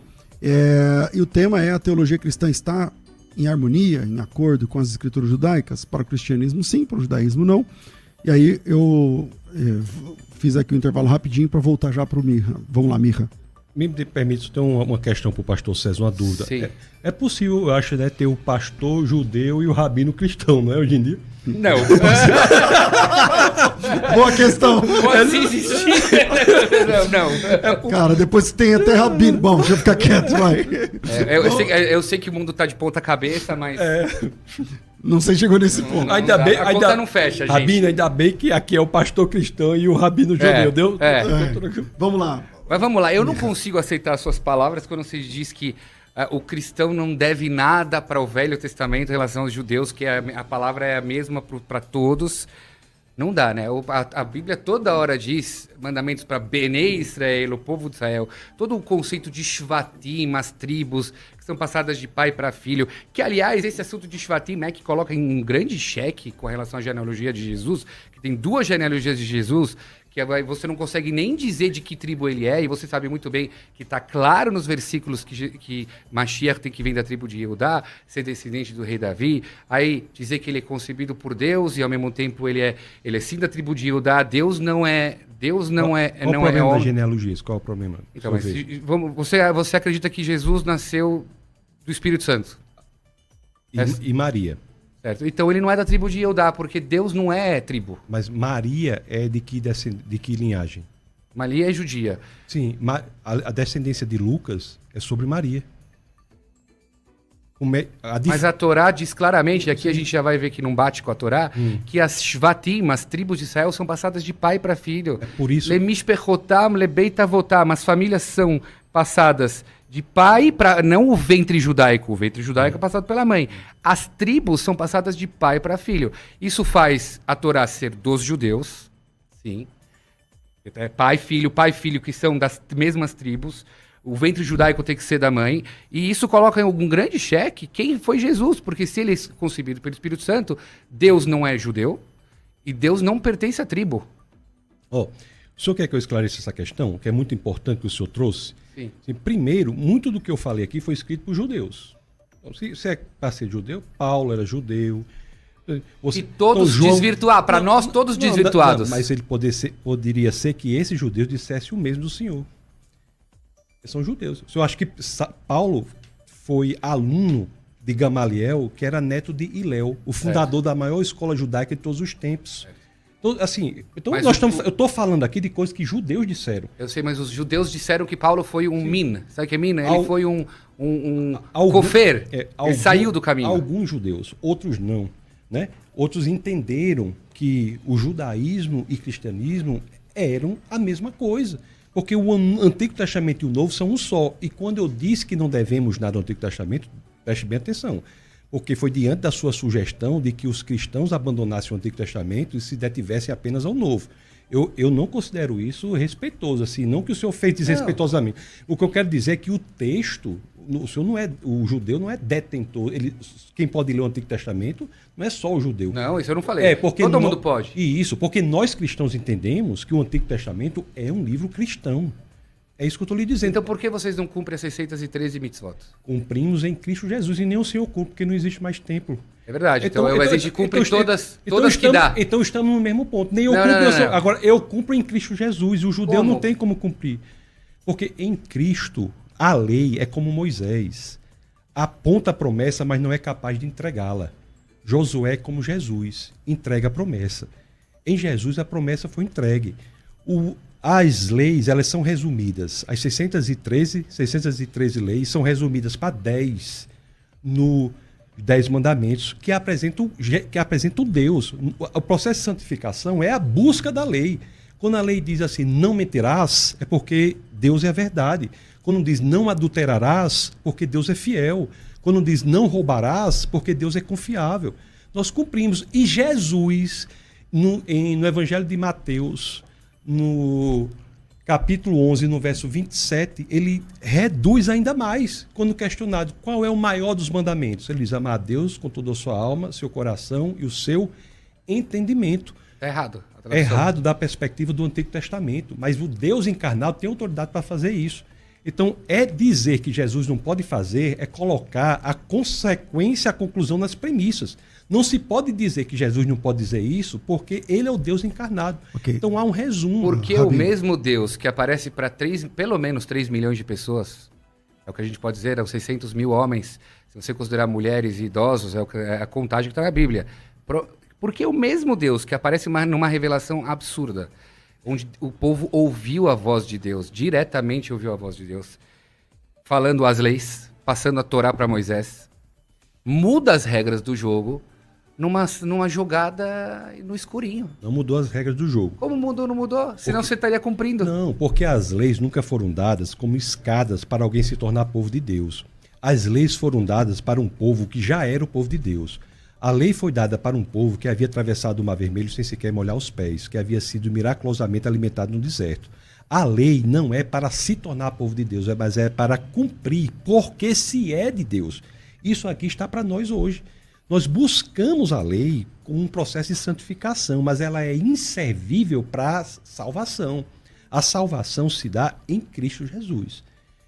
Speaker 1: E o tema é: a teologia cristã está em harmonia, em acordo com as escrituras judaicas? Para o cristianismo sim, para o judaísmo não. E aí eu fiz aqui um intervalo rapidinho para voltar já para o Mirra. Vamos lá, Mirra.
Speaker 3: Me permite ter uma questão para o pastor César, uma dúvida. É possível, eu acho, né, ter o pastor judeu e o rabino cristão, não é, hoje em dia?
Speaker 2: Não.
Speaker 1: Boa questão.
Speaker 2: Pode existir. Não.
Speaker 1: Cara, depois tem até rabino. Bom, deixa eu ficar quieto, vai.
Speaker 2: Eu sei que o mundo tá de ponta cabeça, mas...
Speaker 1: Não sei se chegou nesse ponto.
Speaker 2: A conta não fecha, gente.
Speaker 3: Rabino, ainda bem que aqui é o pastor cristão e o rabino judeu, deu?
Speaker 1: Vamos lá.
Speaker 2: Mas vamos lá, eu não consigo aceitar as suas palavras quando você diz que o cristão não deve nada para o Velho Testamento em relação aos judeus, que a palavra é a mesma para todos. Não dá, né? A Bíblia toda hora diz mandamentos para Benei Israel, o povo de Israel. Todo o conceito de Shvatim, as tribos, que são passadas de pai para filho. Que, aliás, esse assunto de Shvatim é que coloca em um grande xeque com relação à genealogia de Jesus, que tem 2 genealogias de Jesus, que você não consegue nem dizer de que tribo ele é, e você sabe muito bem que está claro nos versículos que Mashiach tem que vir da tribo de Judá, ser descendente do rei Davi, aí dizer que ele é concebido por Deus e ao mesmo tempo ele é sim da tribo de Judá. Deus não é
Speaker 3: Qual o problema da genealogia? Qual é o problema?
Speaker 2: Então, você acredita que Jesus nasceu do Espírito Santo?
Speaker 3: E Maria.
Speaker 2: Certo. Então ele não é da tribo de Judá, porque Deus não é tribo.
Speaker 3: Mas Maria é de que linhagem?
Speaker 2: Maria é judia.
Speaker 3: Sim, a descendência de Lucas é sobre Maria.
Speaker 2: Mas a Torá diz claramente, e aqui a gente já vai ver que não bate com a Torá, que as Shvatim, as tribos de Israel, são passadas de pai para filho.
Speaker 3: É por isso.
Speaker 2: Lemishpechotam, lebeitavotam, as famílias são passadas de pai para não o ventre judaico é passado pela mãe. As tribos são passadas de pai para filho. Isso faz a Torá ser dos judeus, sim. É pai, filho, que são das mesmas tribos. O ventre judaico tem que ser da mãe. E isso coloca em um grande xeque quem foi Jesus. Porque se ele é concebido pelo Espírito Santo, Deus não é judeu e Deus não pertence à tribo.
Speaker 3: O senhor quer que eu esclareça essa questão, que é muito importante que o senhor trouxe?
Speaker 2: Sim.
Speaker 3: Assim, primeiro, muito do que eu falei aqui foi escrito por judeus. Então, se é para ser judeu, Paulo era judeu.
Speaker 2: E todos desvirtuados, para nós todos desvirtuados.
Speaker 3: Mas ele poderia ser que esses judeus dissessem o mesmo do senhor. Eles são judeus. Eu acho que Paulo foi aluno de Gamaliel, que era neto de Hilel, o fundador da maior escola judaica de todos os tempos. Então, assim, eu estou falando aqui de coisas que judeus disseram.
Speaker 2: Eu sei, mas os judeus disseram que Paulo foi um mina. Sabe o que é mina? Ele foi um cofer. Ele saiu do caminho.
Speaker 3: Alguns judeus, outros não. Né? Outros entenderam que o judaísmo e cristianismo eram a mesma coisa. Porque o Antigo Testamento e o Novo são um só. E quando eu disse que não devemos nada ao Antigo Testamento, preste bem atenção. Porque foi diante da sua sugestão de que os cristãos abandonassem o Antigo Testamento e se detivessem apenas ao Novo. Eu não considero isso respeitoso, assim, não que o senhor fez desrespeitosamente. O que eu quero dizer é que o texto, o judeu não é detentor. Quem pode ler o Antigo Testamento não é só o judeu.
Speaker 2: Não, isso eu não falei. Todo mundo pode.
Speaker 3: E isso, porque nós cristãos entendemos que o Antigo Testamento é um livro cristão. É isso que eu estou lhe dizendo.
Speaker 2: Então por que vocês não cumprem as 613 mitzvot?
Speaker 3: Cumprimos em Cristo Jesus e nem o Senhor cumpre, porque não existe mais templo.
Speaker 2: É verdade. Então a gente cumpre todas que dá.
Speaker 3: Então estamos no mesmo ponto. Nem eu cumpro. Agora, eu cumpro em Cristo Jesus e o judeu não tem como cumprir. Porque em Cristo, a lei é como Moisés. Aponta a promessa, mas não é capaz de entregá-la. Josué é como Jesus, entrega a promessa. Em Jesus, a promessa foi entregue. As leis, elas são resumidas. As 613 leis são resumidas para 10 no 10 mandamentos que apresentam Deus. O processo de santificação é a busca da lei. Quando a lei diz assim, não mentirás, é porque Deus é a verdade. Quando diz não adulterarás, porque Deus é fiel. Quando diz não roubarás, porque Deus é confiável. Nós cumprimos. E Jesus, no Evangelho de Mateus, no capítulo 11, no verso 27, ele reduz ainda mais, quando questionado qual é o maior dos mandamentos. Ele diz, amar a Deus com toda a sua alma, seu coração e o seu entendimento.
Speaker 2: Está errado.
Speaker 3: É errado da perspectiva do Antigo Testamento, mas o Deus encarnado tem autoridade para fazer isso. Então, dizer que Jesus não pode fazer, é colocar a consequência, a conclusão nas premissas. Não se pode dizer que Jesus não pode dizer isso, porque ele é o Deus encarnado. Okay. Então há um resumo.
Speaker 2: Porque o mesmo Deus que aparece para pelo menos 3 milhões de pessoas, é o que a gente pode dizer, é os 600 mil homens, se você considerar mulheres e idosos, é a contagem que está na Bíblia. Porque o mesmo Deus que aparece numa revelação absurda, onde o povo ouviu a voz de Deus, diretamente ouviu a voz de Deus, falando as leis, passando a Torá para Moisés, muda as regras do jogo numa jogada no escurinho.
Speaker 3: Não mudou as regras do jogo.
Speaker 2: Como mudou, não mudou? Senão você estaria cumprindo.
Speaker 3: Não, porque as leis nunca foram dadas como escadas para alguém se tornar povo de Deus. As leis foram dadas para um povo que já era o povo de Deus. A lei foi dada para um povo que havia atravessado o Mar Vermelho sem sequer molhar os pés, que havia sido miraculosamente alimentado no deserto. A lei não é para se tornar povo de Deus, mas é para cumprir, porque se é de Deus. Isso aqui está para nós hoje. Nós buscamos a lei como um processo de santificação, mas ela é inservível para a salvação. A salvação se dá em Cristo Jesus.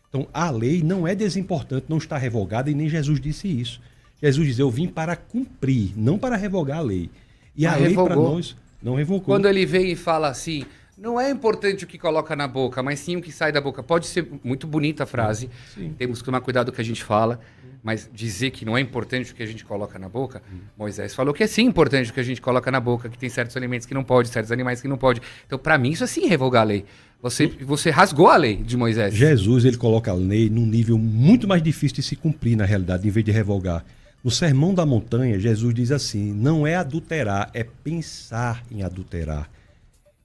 Speaker 3: Então, a lei não é desimportante, não está revogada, e nem Jesus disse isso. Jesus diz, eu vim para cumprir, não para revogar a lei. E a lei para nós não revogou.
Speaker 2: Quando ele vem e fala assim, não é importante o que coloca na boca, mas sim o que sai da boca. Pode ser muito bonita a frase, temos que tomar cuidado com o que a gente fala, mas dizer que não é importante o que a gente coloca na boca, Moisés falou que é sim importante o que a gente coloca na boca, que tem certos alimentos que não pode, certos animais que não pode. Então, para mim, isso é sim revogar a lei. Você rasgou a lei de Moisés.
Speaker 3: Jesus, ele coloca a lei num nível muito mais difícil de se cumprir, na realidade, em vez de revogar. No Sermão da Montanha, Jesus diz assim, não é adulterar, é pensar em adulterar.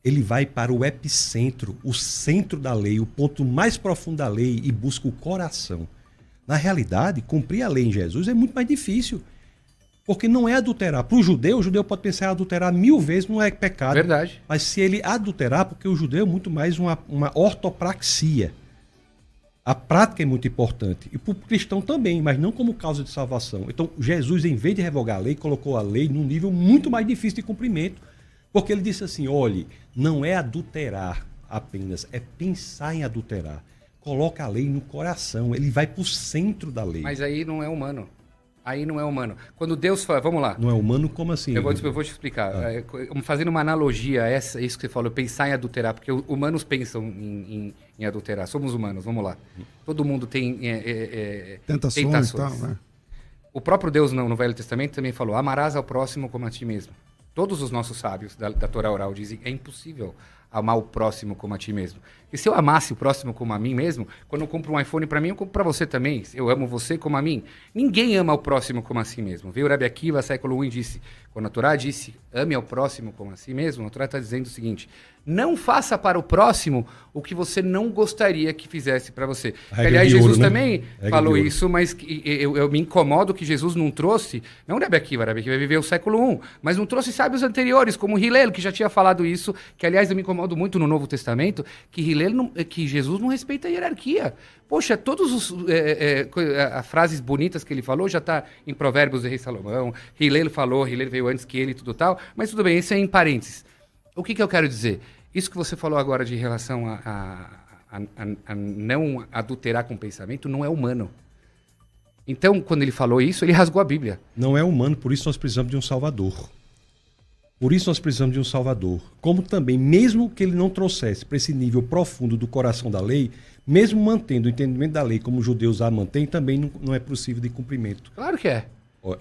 Speaker 3: ele vai para o epicentro, o centro da lei, o ponto mais profundo da lei e busca o coração. Na realidade, cumprir a lei em Jesus é muito mais difícil. Porque não é adulterar. Para o judeu pode pensar em adulterar 1000 vezes, não é pecado.
Speaker 2: Verdade.
Speaker 3: Mas se ele adulterar, porque o judeu é muito mais uma ortopraxia. A prática é muito importante. E para o cristão também, mas não como causa de salvação. Então, Jesus, em vez de revogar a lei, colocou a lei num nível muito mais difícil de cumprimento. Porque ele disse assim, olhe, não é adulterar apenas, é pensar em adulterar. Coloca a lei no coração, ele vai para o centro da lei.
Speaker 2: Mas aí não é humano. Aí não é humano. Quando Deus fala, vamos lá.
Speaker 3: Não é humano como assim?
Speaker 2: Eu vou te explicar. Fazendo uma analogia a isso que você falou, pensar em adulterar, porque humanos pensam em adulterar. Somos humanos, vamos lá. Todo mundo tem
Speaker 1: tentações. E tal, né?
Speaker 2: O próprio Deus no Velho Testamento também falou, amarás ao próximo como a ti mesmo. Todos os nossos sábios da Torá oral dizem, é impossível amar o próximo como a ti mesmo. E se eu amasse o próximo como a mim mesmo, quando eu compro um iPhone para mim, eu compro para você também. Eu amo você como a mim. Ninguém ama o próximo como a si mesmo. Veio o Rabi Akiva, século I, e disse, quando a Torá disse, ame ao próximo como a si mesmo, a Torá está dizendo o seguinte, não faça para o próximo o que você não gostaria que fizesse para você. Aliás, Jesus também falou isso, mas eu me incomodo que Jesus não trouxe, não o Rabi Akiva viveu o século I, mas não trouxe sábios anteriores, como Hillel, que já tinha falado isso, que aliás eu me incomodo muito no Novo Testamento, que Jesus não respeita a hierarquia. Poxa, todas as frases bonitas que ele falou já está em Provérbios do Rei Salomão, Hillel falou, Hillel veio antes que ele e tudo tal, mas tudo bem, isso é em parênteses. O que eu quero dizer? Isso que você falou agora de relação a não adulterar com o pensamento não é humano. Então, quando ele falou isso, ele rasgou a Bíblia.
Speaker 3: Não é humano, por isso nós precisamos de um Salvador. Por isso nós precisamos de um Salvador. Como também, mesmo que ele não trouxesse para esse nível profundo do coração da lei, mesmo mantendo o entendimento da lei como os judeus a mantêm, também não é possível de cumprimento.
Speaker 2: Claro que é.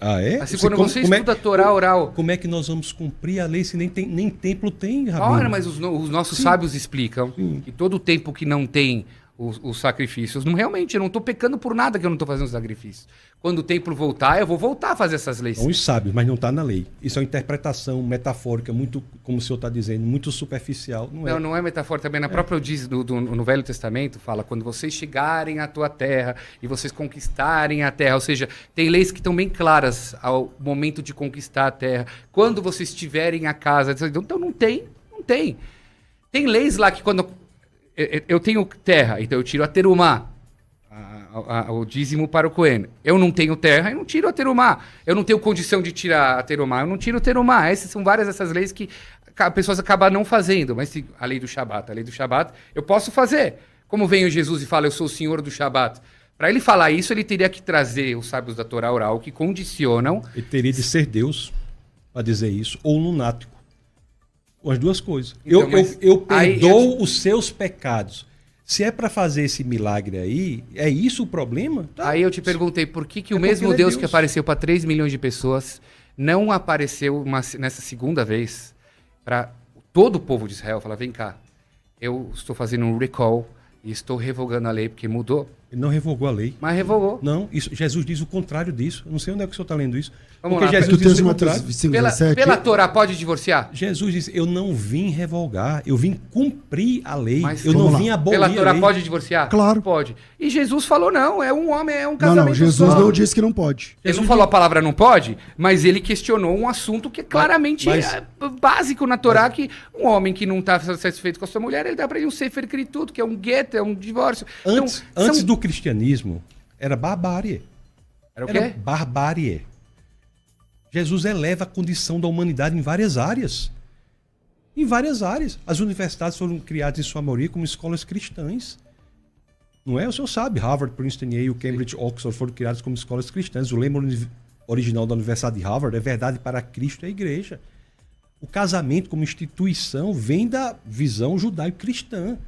Speaker 3: Ah, é?
Speaker 2: Assim, quando você estuda a Torá oral...
Speaker 3: Como é que nós vamos cumprir a lei se nem templo tem, Rabino?
Speaker 2: Ora, mas os nossos sábios explicam que todo o tempo que não tem os sacrifícios, realmente, eu não estou pecando por nada que eu não estou fazendo os sacrifícios. Quando o templo voltar, eu vou voltar a fazer essas leis.
Speaker 3: São os sábios, mas não está na lei. Isso é uma interpretação metafórica, muito, como o senhor está dizendo, muito superficial.
Speaker 2: Não é metafórica. Também na própria diz no Velho Testamento, fala, quando vocês chegarem à tua terra e vocês conquistarem a terra, ou seja, tem leis que estão bem claras ao momento de conquistar a terra. Quando vocês tiverem a casa, então não tem. Tem leis lá que quando eu tenho terra, então eu tiro a terumá, o dízimo para o Cohen. Eu não tenho terra, eu não tiro a terumá. Eu não tenho condição de tirar a terumá, eu não tiro a terumá. Essas são várias dessas leis que pessoas acabam não fazendo. Mas a lei do Shabat, eu posso fazer. Como vem Jesus e fala, eu sou o senhor do Shabat. Para ele falar isso, ele teria que trazer os sábios da Torá oral que condicionam...
Speaker 3: Ele teria de ser Deus para dizer isso, ou lunático. As duas coisas. Então, eu perdoo os seus pecados. Se é para fazer esse milagre aí, é isso o problema?
Speaker 2: Tá. Aí eu te perguntei por que o mesmo Deus que apareceu para 3 milhões de pessoas não apareceu nessa segunda vez para todo o povo de Israel. Falar, vem cá, eu estou fazendo um recall e estou revogando a lei porque mudou.
Speaker 3: Ele não revogou a lei.
Speaker 2: Mas revogou.
Speaker 3: Não, Jesus diz o contrário disso. Eu não sei onde é que o senhor está lendo isso.
Speaker 2: Vamos
Speaker 3: porque
Speaker 2: lá.
Speaker 3: Jesus diz o contrário.
Speaker 2: Pela Torá pode divorciar?
Speaker 3: Jesus disse, eu não vim revogar, eu vim cumprir a lei. Mas eu não vim abolir a lei.
Speaker 2: Pela Torá pode divorciar?
Speaker 1: Claro.
Speaker 2: Pode. E Jesus falou não, é um homem, é um casamento
Speaker 1: Não, Jesus não disse que não pode.
Speaker 2: Ele não falou a palavra não pode, mas ele questionou um assunto que é claramente básico na Torá, que um homem que não está satisfeito com a sua mulher, ele dá para ele um sefer escrito, que é um gueto, é um divórcio.
Speaker 3: Antes do cristianismo, era barbárie.
Speaker 2: Era o quê?
Speaker 3: Era barbárie. Jesus eleva a condição da humanidade em várias áreas. Em várias áreas. As universidades foram criadas em sua maioria como escolas cristãs. Não é? O senhor sabe, Harvard, Princeton, Yale, Cambridge, Oxford foram criadas como escolas cristãs. O lema original da Universidade de Harvard é verdade para Cristo e a igreja. O casamento como instituição vem da visão judaico-cristã.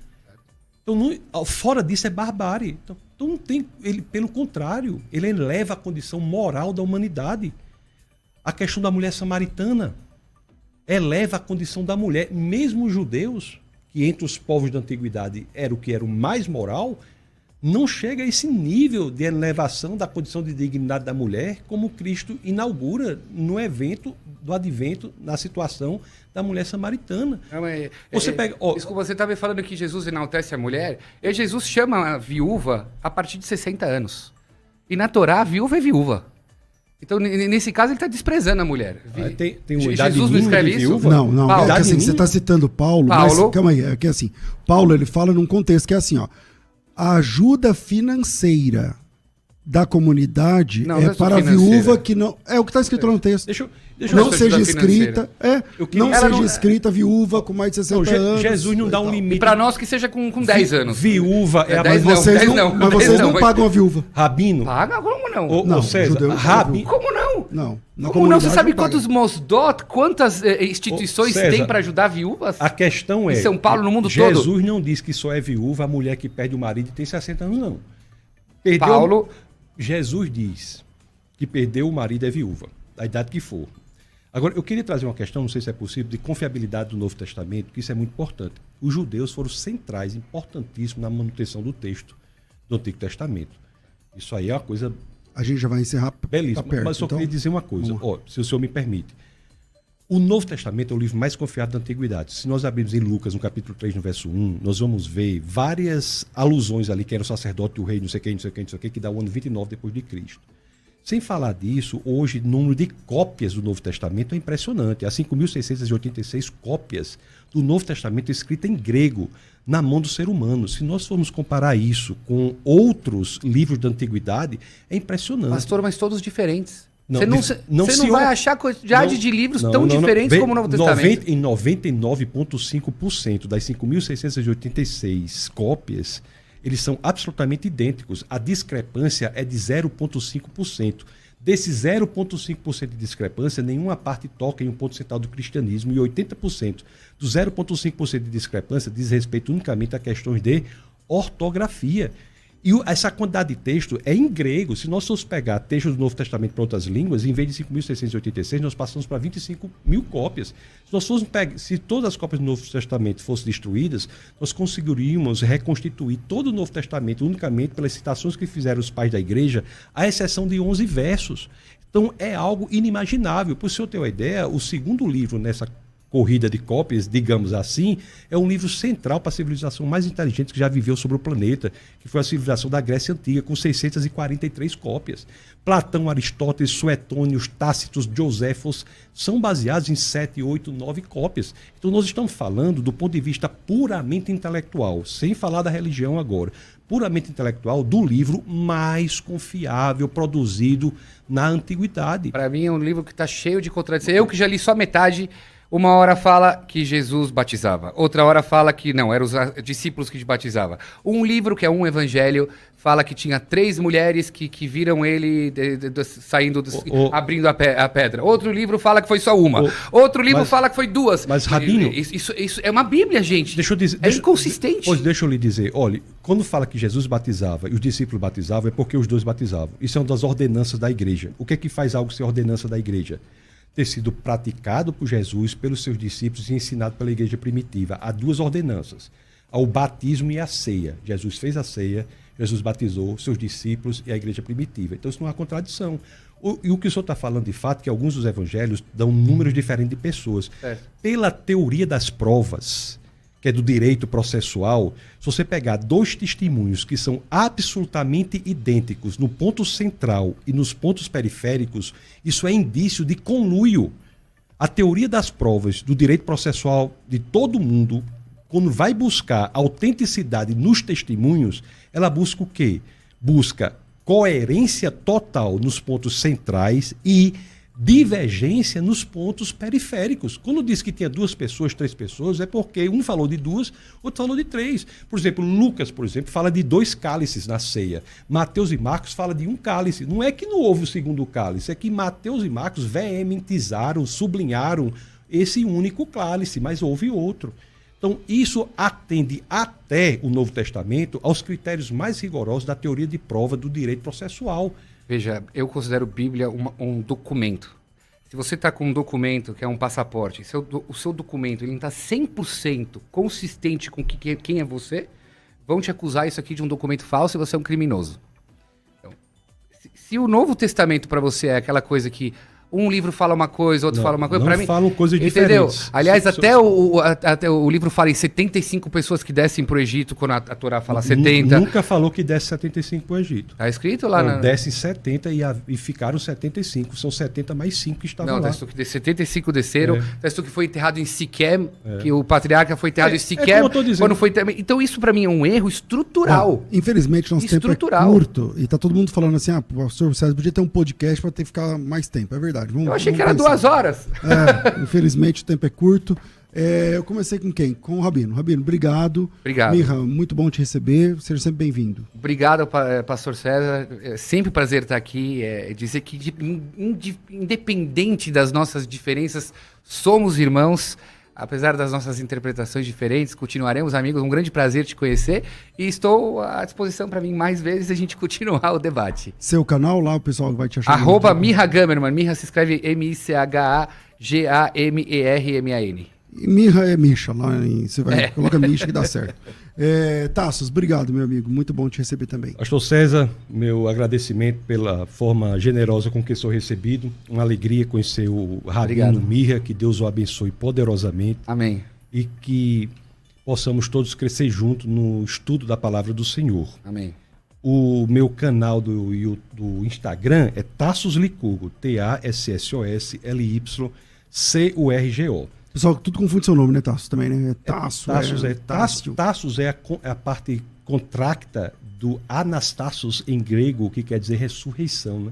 Speaker 3: Então, fora disso é barbárie. Então não tem, pelo contrário, ele eleva a condição moral da humanidade. A questão da mulher samaritana eleva a condição da mulher. Mesmo os judeus, que entre os povos da antiguidade era o que era o mais moral, não chega a esse nível de elevação da condição de dignidade da mulher como Cristo inaugura no evento do advento na situação da mulher samaritana.
Speaker 2: Não,
Speaker 3: Você pega...
Speaker 2: Desculpa, você estava falando que Jesus enaltece a mulher. Jesus chama a viúva a partir de 60 anos. E na Torá, a viúva é viúva. Então, nesse caso, ele está desprezando a mulher.
Speaker 3: Tem uma idade
Speaker 2: Jesus não
Speaker 3: mínima
Speaker 2: escreve
Speaker 3: de
Speaker 2: isso?
Speaker 3: viúva?
Speaker 1: Não, é que assim, você está citando Paulo, mas calma aí, é que assim, Paulo ele fala num contexto que é assim, ó, a ajuda financeira da comunidade é para a viúva que não... É o que está escrito lá no texto. Deixa não seja escrita... Não seja escrita viúva com mais de 60 anos.
Speaker 3: Jesus não dá um limite.
Speaker 2: Para nós que seja com 10 anos.
Speaker 3: Viúva é a...
Speaker 1: Mas vocês não pagam a viúva.
Speaker 3: Rabino.
Speaker 2: Paga? Como não?
Speaker 3: Não, César, Rabino.
Speaker 2: Como não?
Speaker 1: Não.
Speaker 2: Como não? Você sabe quantos Mosdot, quantas instituições
Speaker 3: César,
Speaker 2: tem para ajudar viúvas?
Speaker 3: A questão é...
Speaker 2: Em São Paulo, no mundo todo?
Speaker 3: Jesus não diz que só é viúva a mulher que perde o marido e tem 60 anos, não. Jesus diz que perdeu o marido é viúva, da idade que for. Agora, eu queria trazer uma questão, não sei se é possível, de confiabilidade do Novo Testamento, que isso é muito importante. Os judeus foram centrais, importantíssimos na manutenção do texto do Antigo Testamento. Isso aí é uma coisa...
Speaker 1: A gente já vai encerrar
Speaker 3: belíssimo,
Speaker 1: perto,
Speaker 3: mas só queria dizer uma coisa, se o senhor me permite. O Novo Testamento é o livro mais confiado da Antiguidade. Se nós abrirmos em Lucas, no capítulo 3, no verso 1, nós vamos ver várias alusões ali, que era o sacerdote, o rei, não sei quem, que dá o ano 29 depois de Cristo. Sem falar disso, hoje o número de cópias do Novo Testamento é impressionante. Há 5.686 cópias do Novo Testamento escrita em grego, na mão do ser humano. Se nós formos comparar isso com outros livros da Antiguidade, é impressionante.
Speaker 2: Pastor, mas todos diferentes. Você
Speaker 3: não
Speaker 2: vai achar quantidade de livros tão diferentes como o Novo Testamento.
Speaker 3: Em 99,5% das 5.686 cópias, eles são absolutamente idênticos. A discrepância é de 0,5%. Desse 0,5% de discrepância, nenhuma parte toca em um ponto central do cristianismo e 80% do 0,5% de discrepância diz respeito unicamente a questões de ortografia. E essa quantidade de texto é em grego. Se nós formos pegar textos do Novo Testamento para outras línguas, em vez de 5.686, nós passamos para 25 mil cópias. Se todas as cópias do Novo Testamento fossem destruídas, nós conseguiríamos reconstituir todo o Novo Testamento unicamente pelas citações que fizeram os pais da igreja, à exceção de 11 versos. Então é algo inimaginável. Para o senhor ter uma ideia, o segundo livro nessa corrida de cópias, digamos assim, é um livro central para a civilização mais inteligente que já viveu sobre o planeta, que foi a civilização da Grécia Antiga, com 643 cópias. Platão, Aristóteles, Suetônio, Tácitos, Joséfos são baseados em 7, 8, 9 cópias. Então nós estamos falando do ponto de vista puramente intelectual, sem falar da religião agora, puramente intelectual, do livro mais confiável produzido na antiguidade.
Speaker 2: Para mim é um livro que está cheio de contradições. Eu que já li só metade. Uma hora fala que Jesus batizava, outra hora fala que não, eram os discípulos que batizavam. Um livro, que é um evangelho, fala que tinha 3 mulheres que viram ele saindo, abrindo a pedra. Outro livro fala que foi só uma. Outro livro fala que foi 2.
Speaker 3: Mas, Rabino...
Speaker 2: Isso é uma Bíblia, gente. Inconsistente.
Speaker 3: Pois deixa eu lhe dizer, olha, quando fala que Jesus batizava e os discípulos batizavam, é porque os dois batizavam. Isso é uma das ordenanças da igreja. O que é que faz algo ser ordenança da igreja? Ter sido praticado por Jesus, pelos seus discípulos e ensinado pela igreja primitiva. Há 2 ordenanças, o batismo e a ceia. Jesus fez a ceia, Jesus batizou seus discípulos e a igreja primitiva. Então isso não há contradição. E o que o senhor está falando de fato, que alguns dos evangelhos dão números diferentes de pessoas. Pela teoria das provas, que é do direito processual, se você pegar 2 testemunhos que são absolutamente idênticos no ponto central e nos pontos periféricos, isso é indício de conluio. A teoria das provas do direito processual de todo mundo, quando vai buscar autenticidade nos testemunhos, ela busca o quê? Busca coerência total nos pontos centrais e divergência nos pontos periféricos. Quando diz que tinha 2 pessoas, 3 pessoas, é porque um falou de 2, outro falou de 3. Por exemplo, Lucas, fala de 2 cálices na ceia. Mateus e Marcos falam de 1 cálice. Não é que não houve o segundo cálice, é que Mateus e Marcos veementizaram, sublinharam esse único cálice, mas houve outro. Então, isso atende até o Novo Testamento aos critérios mais rigorosos da teoria de prova do direito processual.
Speaker 2: Veja, eu considero Bíblia um documento. Se você está com um documento que é um passaporte, o seu documento ele não está 100% consistente com quem é você, vão te acusar isso aqui de um documento falso e você é um criminoso. Então, se o Novo Testamento para você é aquela coisa que um livro fala uma coisa, outro fala uma coisa.
Speaker 3: Não
Speaker 2: Pra mim,
Speaker 3: falam coisas
Speaker 2: entendeu?
Speaker 3: diferentes.
Speaker 2: Aliás, até o livro fala em 75 pessoas que descem pro Egito, quando a Torá fala 70.
Speaker 3: Nunca falou que desce 75 para o Egito.
Speaker 2: Tá escrito lá,
Speaker 3: Não,
Speaker 2: né?
Speaker 3: descem 70 e ficaram 75. São 70 mais 5 que estavam
Speaker 2: Não,
Speaker 3: lá.
Speaker 2: tá escrito que 75 desceram.
Speaker 3: É.
Speaker 2: Tá escrito que foi enterrado em Siquém, que o patriarca foi enterrado em Siquém.
Speaker 3: como eu tô dizendo.
Speaker 2: Quando foi também. Então isso pra mim é um erro estrutural.
Speaker 1: Infelizmente, nosso tempo é
Speaker 2: Estrutural.
Speaker 1: curto e tá todo mundo falando assim, o pastor César podia ter um podcast para ter que ficar mais tempo. É verdade.
Speaker 2: Eu achei que era 2 horas.
Speaker 1: Infelizmente, o tempo é curto. Eu comecei com quem? Com o Rabino. Rabino, obrigado.
Speaker 2: Obrigado.
Speaker 1: Mirra, muito bom te receber. Seja sempre bem-vindo.
Speaker 2: Obrigado, pastor César. É sempre um prazer estar aqui. Dizer que, independente das nossas diferenças, somos irmãos. Apesar das nossas interpretações diferentes, continuaremos amigos. Um grande prazer te conhecer. E estou à disposição para mim mais vezes a gente continuar o debate.
Speaker 1: Seu canal lá, o pessoal vai te achar.
Speaker 2: @Mirra Gamerman. Mirra se escreve MICHAGAMERMAN.
Speaker 1: E Mirra é Misha lá. Você vai coloca Misha que dá certo. Tassos, obrigado, meu amigo. Muito bom te receber também.
Speaker 3: Pastor César, meu agradecimento pela forma generosa com que sou recebido. Uma alegria conhecer o Rabino Mirra, que Deus o abençoe poderosamente.
Speaker 2: Amém.
Speaker 3: E que possamos todos crescer juntos no estudo da palavra do Senhor.
Speaker 2: Amém.
Speaker 3: O meu canal do Instagram é Tassos Licurgo, TASSOSLYCURGO.
Speaker 1: Pessoal, tudo confunde seu nome, né, Tassos? Também, né? Tassos
Speaker 3: É a parte contracta do Anastassos em grego, que quer dizer ressurreição, né?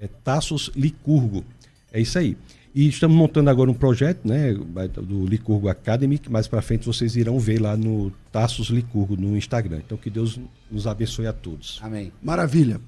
Speaker 3: É Tassos Licurgo. É isso aí. E estamos montando agora um projeto, né, do Licurgo Academy, que mais para frente vocês irão ver lá no Tassos Licurgo no Instagram. Então que Deus nos abençoe a todos.
Speaker 2: Amém.
Speaker 1: Maravilha.